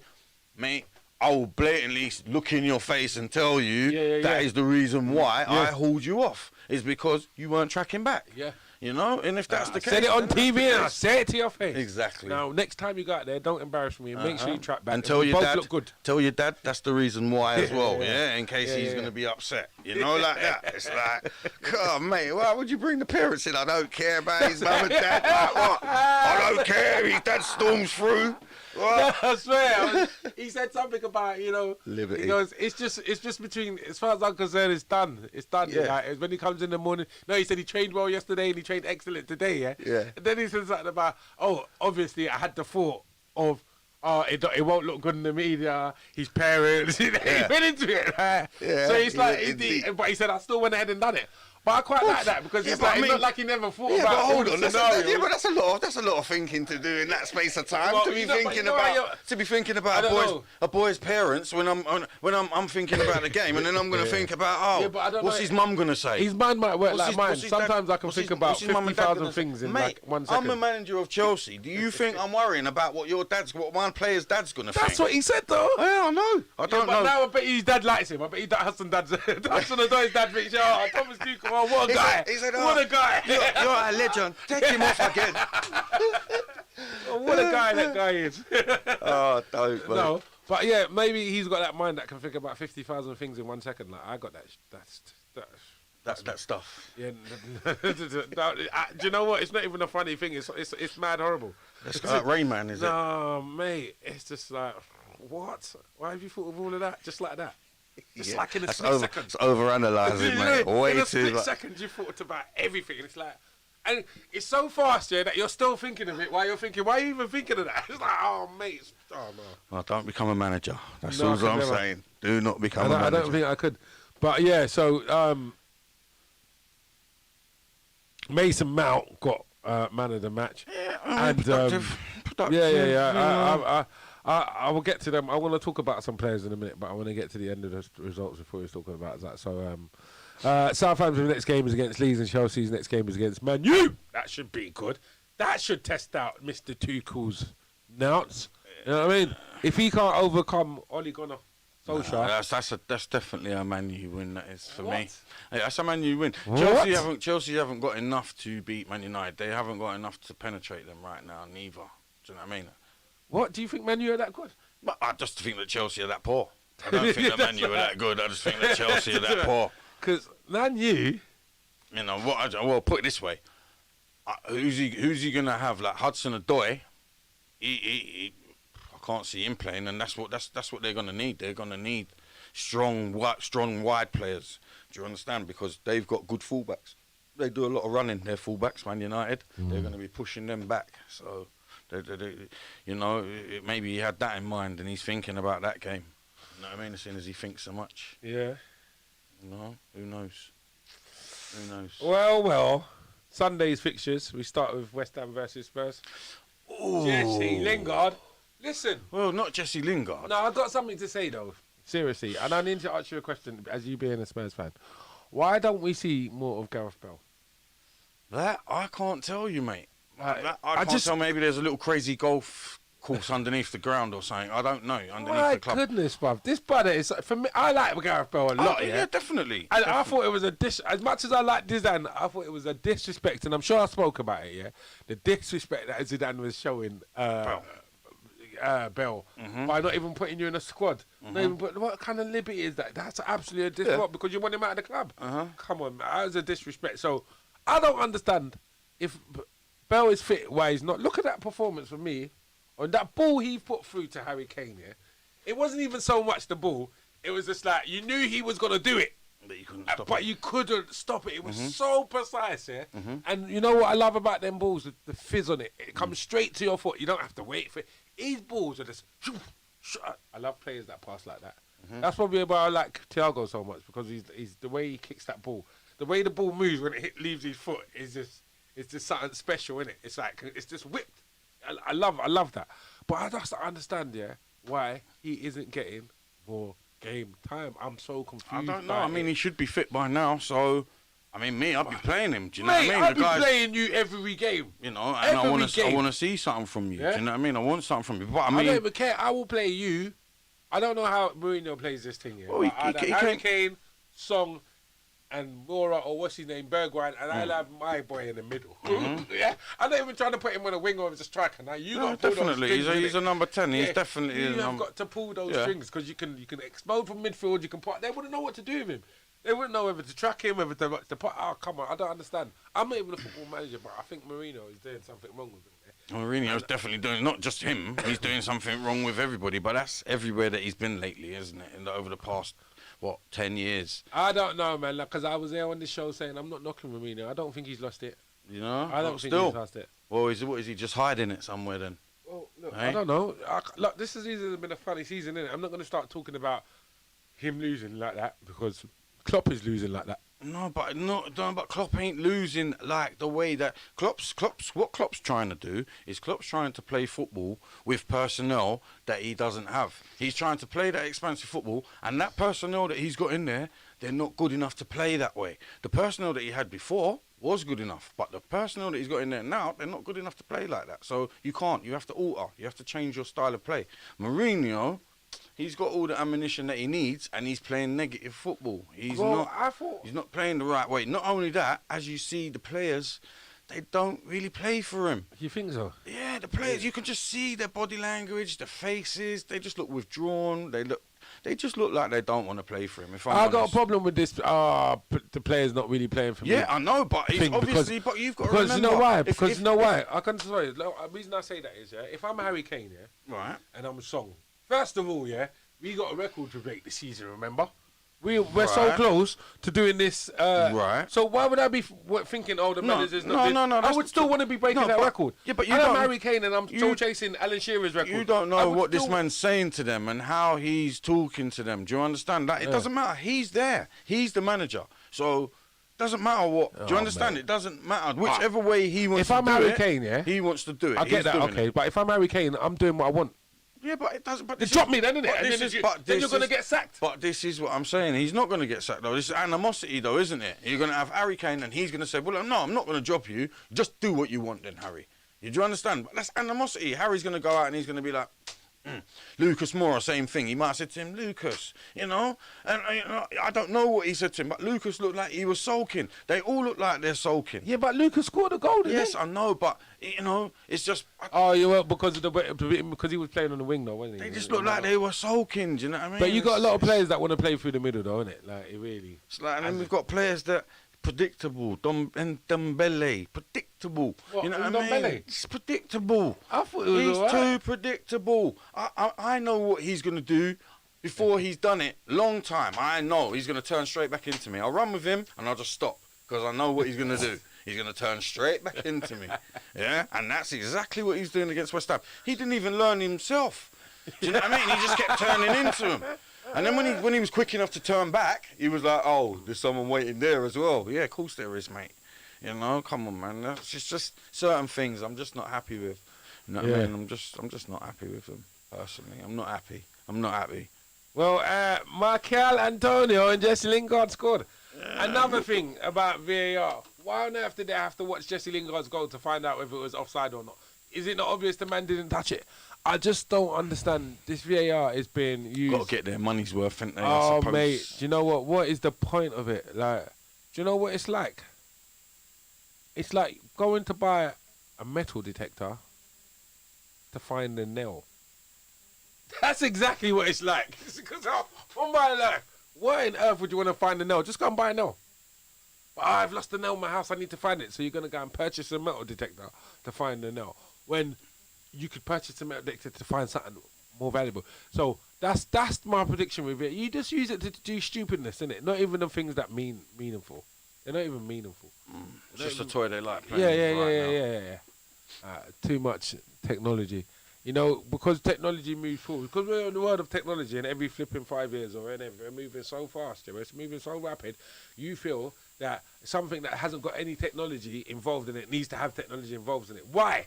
mate, I will blatantly look in your face and tell you that is the reason why I hauled you off. Is because you weren't tracking back. Yeah. And if that's the case, said it on TV and I say it to your face. Exactly. Now, next time you go out there, don't embarrass me. Make sure you track back. And tell your dad. Look good. Tell your dad that's the reason why as well. In case he's going to be upset. Like that. It's like, God, mate, why would you bring the parents in? I don't care about his mum and dad. Like what? I don't care. His dad storms through. What? I swear. He said something about, Liberty. He goes, it's just between, as far as I'm concerned, it's done. It's done. Yeah. Like, when he comes in the morning. No, he said he trained well yesterday and he trained excellent today, Yeah. And then he said something about, obviously I had the thought of, it won't look good in the media, his parents. He went into it. Right? Yeah, So it's like, but he said, I still went ahead and done it. But I quite like that because it's not like he never thought about but hold all on, the scenarios. but that's a lot of thinking to do in that space of time. Well, to be thinking about a boy's parents when I'm thinking about the game, and then I'm going to think about what's his mum going to say? His mind might work like mine. Sometimes I can think about 50,000 things in like 1 second. I'm a manager of Chelsea. Do you think I'm worrying about what my player's dad's going to think? That's what he said, though. Yeah, I know. I don't know. But now I bet his dad likes him. I bet Hudson-Odoi's dad thinks, Thomas Tuchel, what a guy. He said, what a guy. You're a legend. Take him off again. What a guy that guy is. Don't, mate. No, but yeah, maybe he's got that mind that can think about 50,000 things in 1 second. Like, I got that. That's that stuff. Yeah. Do you know what? It's not even a funny thing. It's mad horrible. It's like Rain Man, is it? No, mate. It's just like, what? Why have you thought of all of that? Just like that. Just like in a split second. It's overanalyzing, mate. Way in a too split second, you thought about everything. And it's like, and it's so fast, that you're still thinking of it while you're thinking, why are you even thinking of that? It's like, oh, mate. Oh, no. Well, don't become a manager. That's all I'm saying. Do not become a manager. I don't think I could. But yeah, so Mason Mount got man of the match. Yeah, and productive. Yeah. I will get to them. I want to talk about some players in a minute, but I want to get to the end of the results before we're talking about that. So, Southampton's next game is against Leeds and Chelsea's next game is against Man U. That should be good. That should test out Mr. Tuchel's nouts. You know what I mean? If he can't overcome Ole Gunnar Solskjaer, That's definitely a Man U win. That is for me. What? Yeah, that's a Man U win. What? Chelsea haven't got enough to beat Man United. They haven't got enough to penetrate them right now, neither. Do you know what I mean? what do you think Man U are that good? But I just think that Chelsea are that poor. I don't think that Man U are that good. I just think that Chelsea are that poor. Because Man U, You know what? Well, put it this way: who's he gonna have? Like Hudson-Odoi, I can't see him playing, and that's what they're gonna need. They're gonna need strong wide players. Do you understand? Because they've got good fullbacks. They do a lot of running. Their fullbacks, Man United, they're gonna be pushing them back. So, maybe he had that in mind, and he's thinking about that game. You know what I mean? As soon as he thinks so much. yeah. No, who knows? Who knows? Well. Sunday's fixtures. We start with West Ham versus Spurs. Jesse Lingard. Listen. Well, not Jesse Lingard. No, I've got something to say though. Seriously, and I need to ask you a question as you being a Spurs fan. Why don't we see more of Gareth Bale? That I can't tell you, mate. I I can't tell. Maybe there's a little crazy golf course underneath the ground or something. I don't know. Underneath My the club. goodness, bruv. This brother is for me. I like Gareth Bale a lot. Yeah, definitely. And I thought it was as much as I like Zidane, I thought it was a disrespect, and I'm sure I spoke about it. Yeah, the disrespect that Zidane was showing Bell by not even putting you in a squad. Not even what kind of liberty is that? That's absolutely a disrespect because you want him out of the club. Come on, man. That was a disrespect. So I don't understand if Bell is fit. Why he's not? Look at that performance for me on that ball he put through to Harry Kane. Yeah, it wasn't even so much the ball. It was just like you knew he was gonna do it. But you couldn't stop But it. you couldn't stop it. It was so precise, yeah? And you know what I love about them balls? The fizz on it. It comes straight to your foot. You don't have to wait for it. His balls are just... I love players that pass like that. That's probably why I like Thiago so much, because he's the way he kicks that ball. The way the ball moves when it leaves his foot is just something special, innit? It's like, it's just whipped. I love that. But I just don't understand, yeah, why he isn't getting more game time. I'm so confused. I don't know. I mean, he should be fit by now. So, I mean, I'd be playing him. Do you know Mate, what I mean? I'd be playing you every game. You know, and I want game. to see something from you. Yeah? Do you know what I mean? I want something from you. But I I mean, don't even care. I will play you. I don't know how Mourinho plays this thing here. Well, he Harry can't- Kane, Song, and Mora, or what's his name, Bergwijn, and I'll have my boy in the middle. Yeah, I'm not even trying to put him on a wing or as a striker. Now you got to pull definitely. those strings, He's a number 10. He's definitely you a have number. got to pull those Yeah. strings because you can explode from midfield. You can put. They wouldn't know what to do with him. They wouldn't know whether to track him, whether to put. Oh, come on! I don't understand. I'm not even a football manager, but I think Mourinho is doing something wrong with him. Mourinho's definitely doing, not just him, he's doing something wrong with everybody, but that's everywhere that he's been lately, isn't it? Over the past, 10 years? I don't know, man, because I was there on this show saying I'm not knocking Mourinho. I don't think he's lost it. You know? I don't think Still. he's lost it. Well, what is he just hiding it somewhere then? Well, look, Hey? I don't know. Look, this season has been a funny season, innit? I'm not going to start talking about him losing like that because Klopp is losing like that. No, but Klopp ain't losing like the way that what Klopp's trying to do is Klopp's trying to play football with personnel that he doesn't have. He's trying to play that expansive football, and that personnel that he's got in there, they're not good enough to play that way. The personnel that he had before was good enough, but the personnel that he's got in there now, they're not good enough to play like that. So you have to alter, you have to change your style of play. Mourinho, he's got all the ammunition that he needs, and he's playing negative football. He's not playing the right way. Not only that, as you see, the players, they don't really play for him. You think so? Yeah, the players, you can just see their body language, their faces. They just look withdrawn. They just look like they don't want to play for him. If I'm I got a honest. problem with this. The players not really playing for me. Yeah, I know, but it's thing, obviously, but you've got to Because remember. you know why? if- Because if- you know why? I can sorry. The reason I say that is, yeah, if I'm Harry Kane, yeah, Right. and I'm Song. First of all, yeah, we got a record to break this season. Remember, we're so Right. close to doing this. Right. So why would I be thinking, oh, the manager's no, not? doing- no, no, I that's would still want to be breaking no, that but- record. yeah, but you and I'm don't- Harry Kane, and I'm still you- chasing Alan Shearer's record. You don't I know would what this still- man's saying to them and how he's talking to them. Do you understand that? It doesn't matter. He's there. He's the manager. So doesn't matter what. Do you understand? mate. It doesn't matter. Whichever way he wants If to I'm do Harry it, Kane, yeah, he wants to do it. I get He's that. doing Okay, it. but if I'm Harry Kane, I'm doing what I want. Yeah, but it doesn't. But They this drop is- me then, innit? but And this then is- you- but then this you're gonna is- get sacked. But this is what I'm saying. He's not going to get sacked though. This is animosity though, isn't it? You're going to have Harry Kane, and he's going to say, "Well, no, I'm not going to drop you. Just do what you want, then, Harry." Do you understand? But that's animosity. Harry's going to go out and he's going to be like, Lucas Moura, same thing. He might have said to him, Lucas, you know, and you know, I don't know what he said to him, but Lucas looked like he was sulking. They all look like they're sulking. Yeah, but Lucas scored a goal, didn't Yes, he? I know, but you know, it's just. Oh, you were because of because he was playing on the wing, though, wasn't he? They just look like they were sulking. Do you know what I mean? But you got a lot of players that want to play through the middle, though, innit? Like, it really. It's like, and then we've got players that predictable. Dombele, predictable. What, you know what I Ndombele? mean? It's predictable. I thought it was He's all right. too predictable. I know what he's gonna do before he's done it. Long time. I know he's gonna turn straight back into me. I'll run with him and I'll just stop because I know what he's gonna do. He's gonna turn straight back into me. Yeah, and that's exactly what he's doing against West Ham. He didn't even learn himself. Do you know what I mean? He just kept turning into him. And then when he was quick enough to turn back, he was like, "Oh, there's someone waiting there as well." Yeah, of course there is, mate. You know, come on, man. That's just certain things I'm just not happy with. You know what I mean? I'm just not happy with them personally. I'm not happy. Well, Michael Antonio and Jesse Lingard scored. Another thing about VAR. Why on earth did they have to watch Jesse Lingard's goal to find out if it was offside or not? Is it not obvious the man didn't touch it? I just don't understand. This VAR is being used. Got to get their money's worth, ain't they? I Oh, suppose. mate. Do you know what? What is the point of it? Like, do you know what it's like? It's like going to buy a metal detector to find a nail. That's exactly what it's like. Because on my life, why on earth would you want to find a nail? Just go and buy a nail. I've lost a nail in my house. I need to find it. So you're going to go and purchase a metal detector to find the nail. When you could purchase a metal detector to find something more valuable. So that's my prediction with it. You just use it to do stupidness, innit? Not even the things that meaningful. They're not even meaningful. It's just a toy they like playing Yeah. Too much technology. You know, because technology moves forward. Because we're in the world of technology, and every flipping 5 years or whenever, we're moving so fast, it's moving so rapid. You feel that something that hasn't got any technology involved in it needs to have technology involved in it. Why?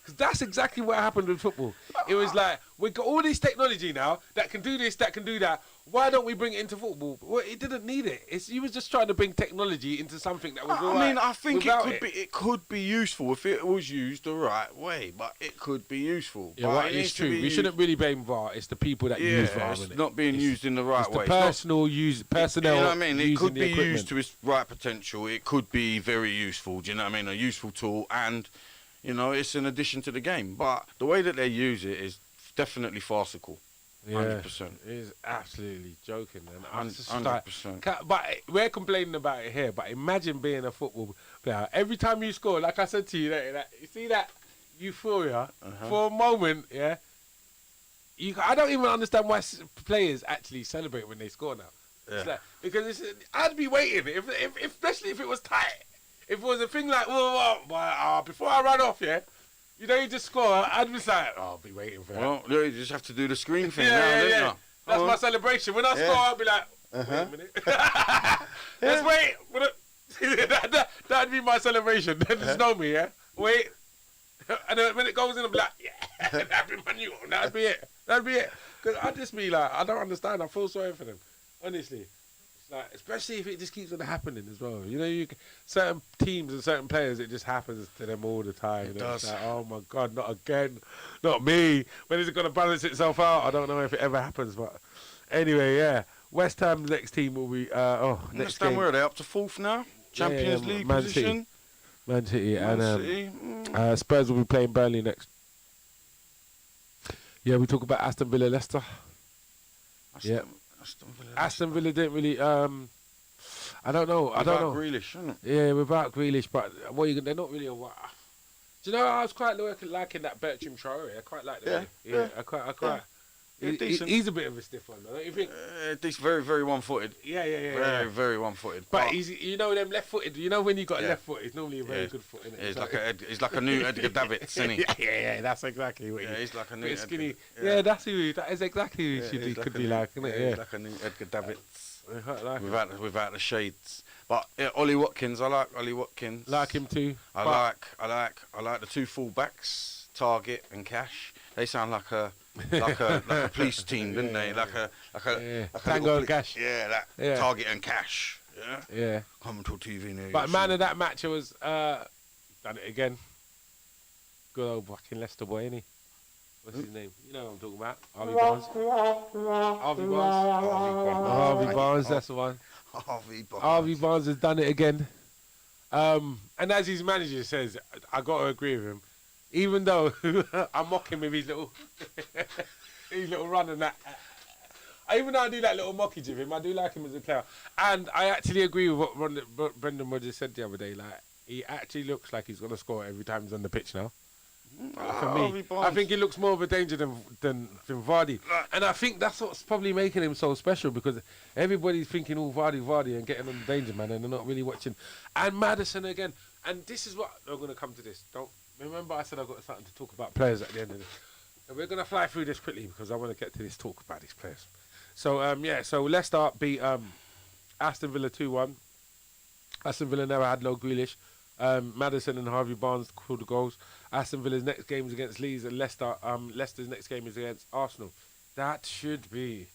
Because that's exactly what happened with football. It was like, we've got all this technology now that can do this, that can do that. Why don't we bring it into football? Well, it didn't need it. You was just trying to bring technology into something that was all right. I mean, I think without it could be useful if it was used the right way, but it could be useful. Yeah, but well, it it's needs to true. be We shouldn't really blame VAR. It's the people that use VAR. It's Isn't it? not being used in the right It's the way. It's not- personnel. You know what I mean? It using could the be equipment. used to its right potential. It could be very useful. Do you know what I mean? A useful tool, and you know, it's an addition to the game. But the way that they use it is definitely farcical. 100%. It is absolutely joking, and I'm just like, 100%. but we're complaining about it here. But imagine being a football player. Every time you score, like I said to you, that you see that euphoria for a moment, yeah. I don't even understand why players actually celebrate when they score now. Yeah. It's like, because I'd be waiting, if especially if it was tight. If it was a thing like, before I run off, yeah. You know, you just score. I'd be like, I'll be waiting for that. Well, you just have to do the screen thing now, Yeah. don't you? That's my celebration. When I score, I'll be like, wait a minute. Let's wait. That'd be my celebration. They just know me, yeah? Wait. And then when it goes in, I'll be like, yeah, that'd be my new one. That'd be it. Because I'd just be like, I don't understand. I feel sorry for them. Honestly. It's like, especially if it just keeps on happening as well. You know, certain teams and certain players, it just happens to them all the time. It does. It's like, oh my God, not again. Not me. When is it going to balance itself out? I don't know if it ever happens. But anyway, yeah. West Ham's next team will be, next Next game. time, where are they? Up to fourth now? Champions League Man position? Man City. Man And City. Spurs will be playing Burnley next. Yeah, we talk about Aston Villa, Leicester. Yeah. Aston Villa didn't really. I don't know. I don't know. Grealish, isn't it? Yeah, without Grealish, but they're not really a. Do you know? I was quite liking that Bertram Traore. I quite like that. Yeah. I quite. Yeah, decent. He's a bit of a stiff one, don't you think? He's very, very one-footed. Yeah. Very, very one-footed. But he's, you know, them left-footed. You know, when you got left foot, he's normally a very good foot, isn't it? He's like a new Edgar Davids, isn't he? Yeah. That's exactly what. He's like a new Bit skinny. Edgar, Yeah, that is exactly who he could be like, isn't it? He's Yeah. like a new Edgar Davids. Like him. Without the shades. But Ollie Watkins, I like Ollie Watkins. Like him too. I like the two fullbacks, Target and Cash. They sound like a police team, didn't they? Like a Tango and Cash. Yeah, Target and Cash. Yeah. Yeah. Come to TV news. But man of that match was done it again. good old fucking Leicester boy, innit? What's his name? You know what I'm talking about? Harvey Barnes. Harvey Barnes. Harvey Barnes, that's the one. Harvey Barnes. Harvey Barnes has done it again. And as his manager says, I got to agree with him. Even though I mock him with his little, his little run and that. Even though I do that little mockage of him, I do like him as a player. And I actually agree with what Brendan Rodgers said the other day. Like, he actually looks like he's going to score every time he's on the pitch now. For me, I think he looks more of a danger than Vardy. And I think that's what's probably making him so special, because everybody's thinking, oh, Vardy, and getting on the danger man, and they're not really watching. And Maddison again. And this is what, I'm going to come to this. Don't remember I said I've got something to talk about players at the end of this. And we're going to fly through this quickly, because I want to get to this talk about these players. So, so Leicester beat Aston Villa 2-1. Aston Villa never had no Grealish. Maddison and Harvey Barnes scored the goals. Aston Villa's next game is against Leeds, and Leicester's next game is against Arsenal. That should be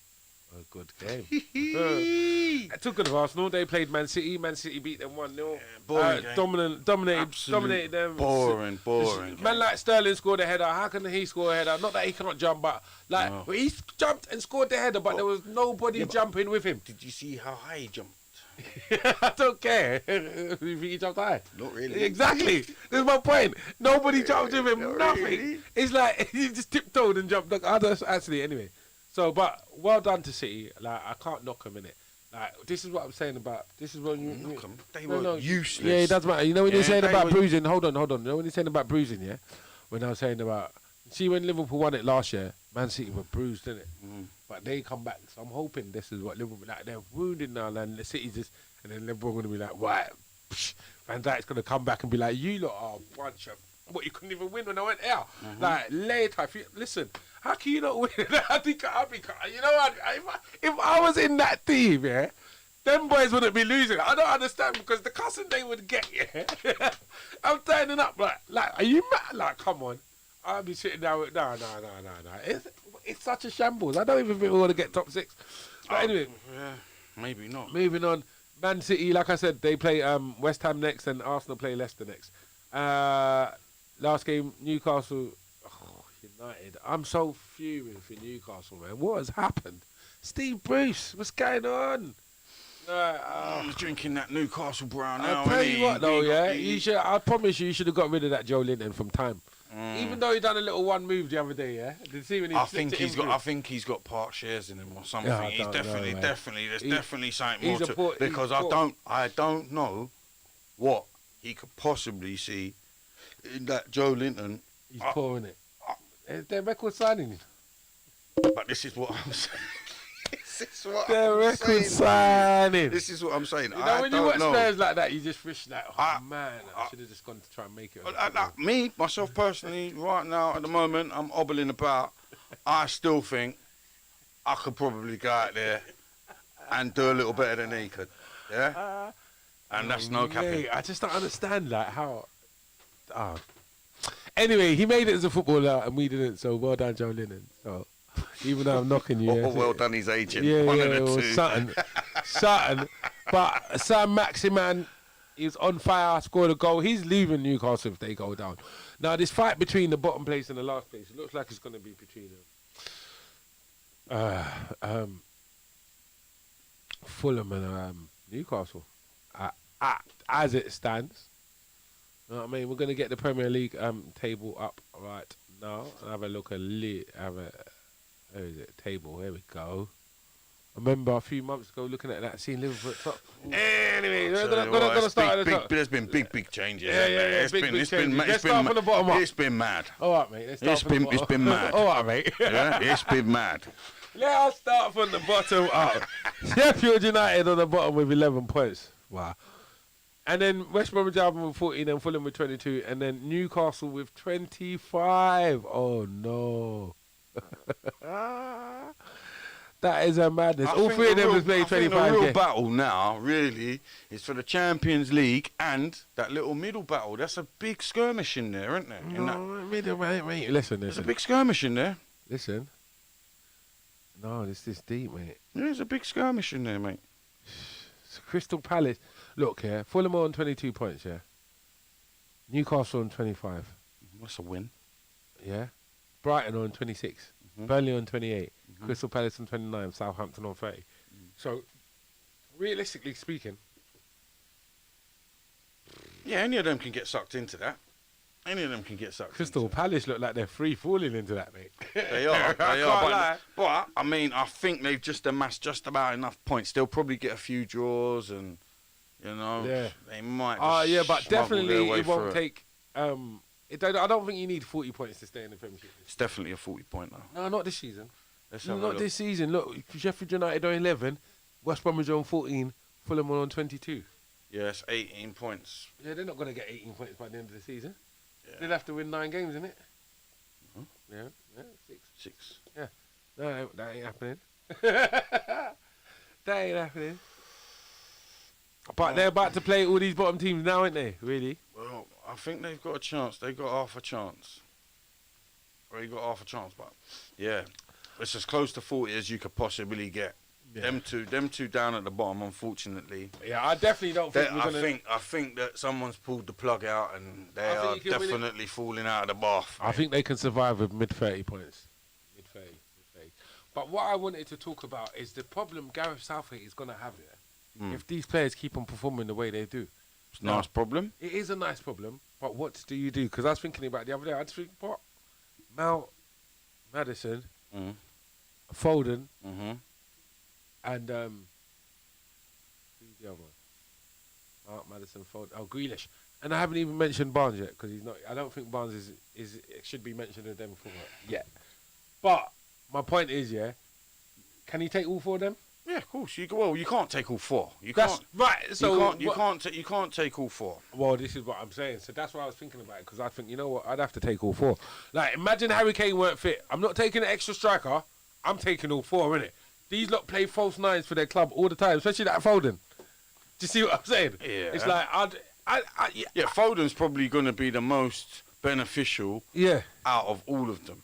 a good game. It took good of Arsenal. They played Man City. Man City beat them 1-0. Dominated them. Boring. Man like Sterling scored a header. How can he score a header? Not that he cannot jump, but well, he jumped and scored the header, but there was nobody jumping with him. Did you see how high he jumped? I don't care. You think he jumped high? Not really. Exactly. That's my point. Nobody jumped with him. Not Nothing. really. It's like he just tiptoed and jumped. Like, actually, anyway. So, but well done to City. Like, I can't knock them in it. Like, this is what I'm saying about. This is what you Knock them. They were useless. Yeah, it doesn't matter. You know when you're saying they about were- bruising. Hold on. You know when you're saying about bruising, yeah. When I was saying about, see when Liverpool won it last year, Man City were bruised, didn't it? But they come back. So I'm hoping this is what Liverpool, like, they're wounded now, and the City's just, and then Liverpool going to be like, what? Van Dijk's going to come back and be like, you lot are a bunch of, what, you couldn't even win when I went out. Like, later, listen, how can you not win? I'd be, you know what, if I was in that team, yeah, them boys wouldn't be losing. I don't understand, because the cussing they would get, yeah. I'm turning up, like, are you mad? Like, come on. I'll be sitting down with, no. It's such a shambles. I don't even think we want to get top 6. But anyway. Yeah, maybe not. Moving on. Man City, like I said, they play West Ham next, and Arsenal play Leicester next. Last game, Newcastle, United. I'm so fuming for Newcastle, man. What has happened? Steve Bruce, what's going on? I'm drinking that Newcastle brown now. I'll tell you what, though, yeah. You should. I promise you should have got rid of that Joe Linton from time. Even though he done a little one move the other day, yeah. Did you see when he I think he's got part shares in him or something. Yeah, He's definitely. There's definitely something more he's to a poor- because he's poor. I don't know what he could possibly see in that Joe Linton. He's pouring it. They're record signing. But this is what I'm saying. This is what They're I'm record saying. signing. This is what I'm saying. You know, when you watch Spurs like that, you just wish like, I should have just gone to try and make it. Me, myself personally, right now at the moment, I'm hobbling about. I still think I could probably go out there and do a little better than he could. Yeah? And that's no capping. I just don't understand like how. Anyway, he made it as a footballer and we didn't, so well done, Joe Lennon. So even though I'm knocking you, well done, his agent. Yeah, One yeah, of the it was two. something. But Sam Maximan, he's on fire, scored a goal. He's leaving Newcastle if they go down. Now, this fight between the bottom place and the last place, it looks like it's going to be between Fulham and Newcastle. As it stands. You know what I mean? We're going to get the Premier League table up right now. Have a look where is it? Table. Here we go. I remember a few months ago looking at that, seeing Liverpool at top. Anyway, we're going to start at the top. There's been big changes. Yeah. Let's start from the bottom up. It's been mad. All right, mate. It's been mad. All right, mate. Yeah, it's been mad. Let us start from the bottom up. Sheffield United on the bottom with 11 points. Wow. And then West Bromwich Albion with 14 and Fulham with 22. And then Newcastle with 25. Oh, no. That is a madness. All three of them have played 25 The real games. battle now, really, is for the Champions League and that little middle battle. That's a big skirmish in there, isn't there? Mate. Listen. There's a big skirmish in there. Listen. No, this is deep, mate. There's a big skirmish in there, mate. It's Crystal Palace. Look, yeah, Fulham are on 22 points, yeah. Newcastle on 25. That's a win. Yeah. Brighton on 26, Burnley on 28, Crystal Palace on 29, Southampton on 30. So, realistically speaking, Yeah, any of them can get sucked into that. Any of them can get sucked Crystal into Palace look like they're free falling into that, mate. that. They are. They are. But, I mean, I think they've just amassed just about enough points. They'll probably get a few draws and, you know, they might just yeah, but smuggle definitely their way it won't through take... I don't think you need 40 points to stay in the Premiership. It's definitely a 40-point now. No, not this season. Let's have a Not look. this season. Look, Sheffield United on 11, West Bromwich on 14, Fulham on 22. Yeah, it's 18 points. Yeah, they're not going to get 18 points by the end of the season. Yeah. They'll have to win 9 games, innit? Yeah, 6. Yeah. No, that ain't happening. That ain't happening. But they're about to play all these bottom teams now, aren't they? Really? Well, I think they've got a chance. They've got half a chance. They got half a chance, but yeah, it's as close to 40 as you could possibly get. Yeah. Them two down at the bottom, unfortunately. Yeah, I definitely don't think we're gonna... I think that someone's pulled the plug out and they I are think you can definitely falling out of the bath. I think they can survive with mid-30 points. Mid-30. But what I wanted to talk about is the problem Gareth Southgate is going to have here. If these players keep on performing the way they do. It's a nice problem. It is a nice problem, but what do you do? Because I was thinking about it the other day. I just think, what? Mount, Maddison, Foden, and who's the other one? Mount, Maddison, Foden. Oh, Grealish. And I haven't even mentioned Barnes yet because he's not. I don't think Barnes is should be mentioned in them for yet. But my point is, can he take all 4 of them? Yeah, of course. You can't take all 4. That's right. So you can't take all 4. Well, this is what I'm saying. So that's why I was thinking about it because I think, you know what, I'd have to take all 4. Like, imagine Harry Kane weren't fit. I'm not taking an extra striker. I'm taking all 4, innit? These lot play false nines for their club all the time, especially that Foden. Do you see what I'm saying? Yeah. It's like Yeah, Foden's probably going to be the most beneficial. Out of all of them.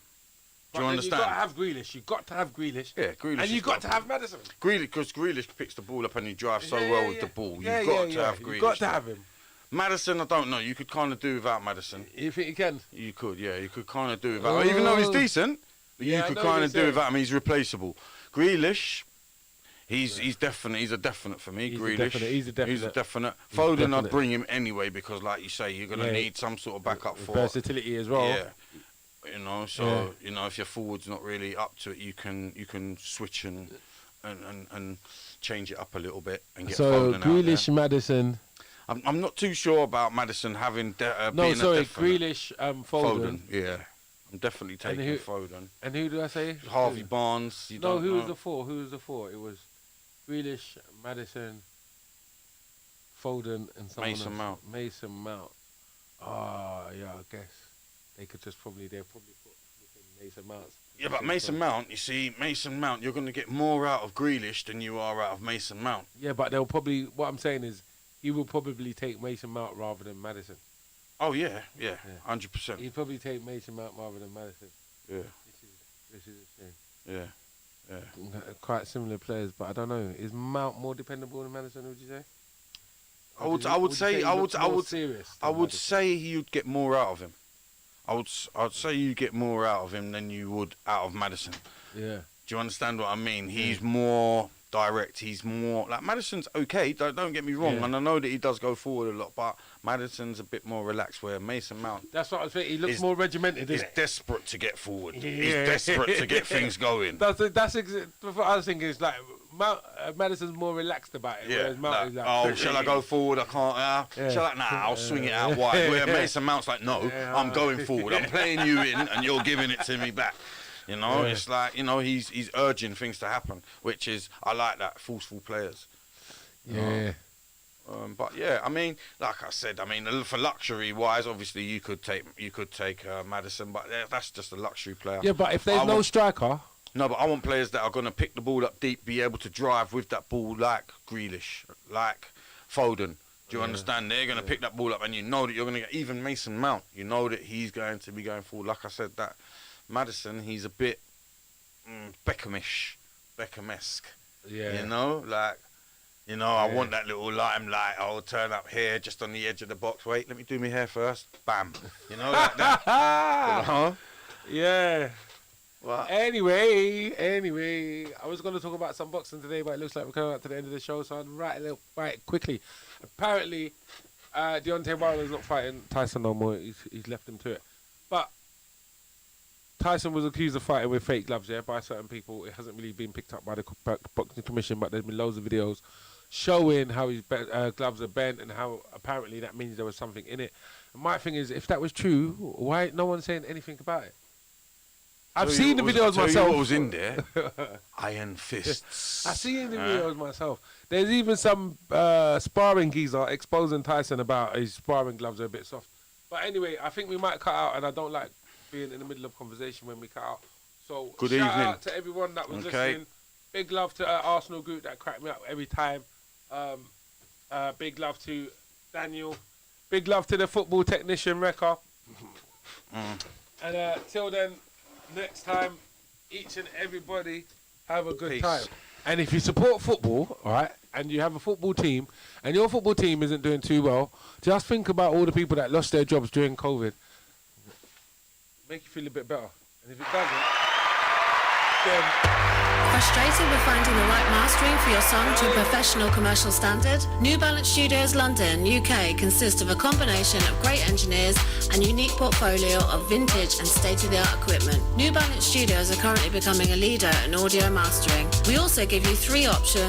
Do you understand? You've got to have Grealish. You've got to have Grealish. Yeah, Grealish. And you've got to have Maddison. Because Grealish picks the ball up and he drives so well with the ball. You've got to have Grealish. You've got to have him. Maddison, I don't know. You could kind of do without Maddison. You think you can? You could, yeah. You could kind of do without him. Even though he's decent, you could kind of do without him. He's replaceable. Grealish, he's a definite for me. Grealish, he's a definite. Foden, I'd bring him anyway because, like you say, you're going to need some sort of backup for versatility as well. Yeah. You know, so you know, if your forward's not really up to it, you can switch and change it up a little bit and get Foden out there. Grealish, Maddison. I'm not too sure about Maddison having Grealish, Foden. Yeah, I'm definitely taking Foden. And who did I say? Harvey Barnes. Who was the 4? Who was the 4? It was Grealish, Maddison, Foden, and someone Mason else. Mount. Mason Mount. Yeah, I guess. They'll probably put Mason Mount. Yeah, but Mason Mount, you see, you're going to get more out of Grealish than you are out of Mason Mount. Yeah, but they'll probably, what I'm saying is, he will probably take Mason Mount rather than Maddison. Oh, yeah, 100%. He'd probably take Mason Mount rather than Maddison. Yeah. This is a shame. Yeah. Quite similar players, but I don't know. Is Mount more dependable than Maddison, would you say? I would say you'd get more out of him. I'd say you get more out of him than you would out of Maddison. Yeah. Do you understand what I mean? He's more direct. He's more like Maddison's okay. Don't get me wrong, and I know that he does go forward a lot, but Maddison's a bit more relaxed. Where Mason Mount, that's what I was thinking. He looks more regimented. He's desperate to get forward. Yeah. He's desperate to get things going. That's what I was thinking. Is like Maddison's more relaxed about it. Yeah. Mount is like, shall I go forward? I can't. Shall I? Nah, I'll swing it out wide. Where Mason Mount's like, no, I'm going forward. I'm playing you in, and you're giving it to me back. You know, it's like, you know, he's urging things to happen, which is, I like that, forceful players. Yeah. But yeah, I mean, like I said, I mean, for luxury wise, obviously you could take Maddison, but that's just a luxury player. Yeah, but if there's no striker. No, but I want players that are going to pick the ball up deep, be able to drive with that ball like Grealish, like Foden. Do you understand? They're going to pick that ball up, and you know that you're going to get even Mason Mount. You know that he's going to be going forward. Like I said, that Maddison, he's a bit Beckham-esque. Yeah. You know, like, You know, I want that little limelight. I'll turn up here, just on the edge of the box. Wait, let me do my hair first. Bam. You know, like that. You know? Yeah. What? Anyway, I was going to talk about some boxing today, but it looks like we're coming up to the end of the show, so I'll right quickly. Apparently, Deontay Wilder's not fighting Tyson no more. He's left him to it. But Tyson was accused of fighting with fake gloves, by certain people. It hasn't really been picked up by the Boxing Commission, but there's been loads of videos showing how his gloves are bent and how apparently that means there was something in it. And my thing is, if that was true, why ain't no one saying anything about it? I've seen the videos myself. What was in there? Iron fists. I've seen the videos myself. There's even some sparring geezer exposing Tyson about his sparring gloves are a bit soft. But anyway, I think we might cut out, and I don't like being in the middle of conversation when we cut out. So Good shout evening. out to everyone that was listening. Big love to Arsenal group that cracked me up every time. Big love to Daniel. Big love to the football technician Rekha. And till then, next time, each and everybody have a good time. And if you support football, all right, and you have a football team, and your football team isn't doing too well, just think about all the people that lost their jobs during COVID. Make you feel a bit better. And if it doesn't, then... Frustrated with finding the right mastering for your song to a professional commercial standard? New Balance Studios London, UK consists of a combination of great engineers and unique portfolio of vintage and state-of-the-art equipment. New Balance Studios are currently becoming a leader in audio mastering. We also give you 3 options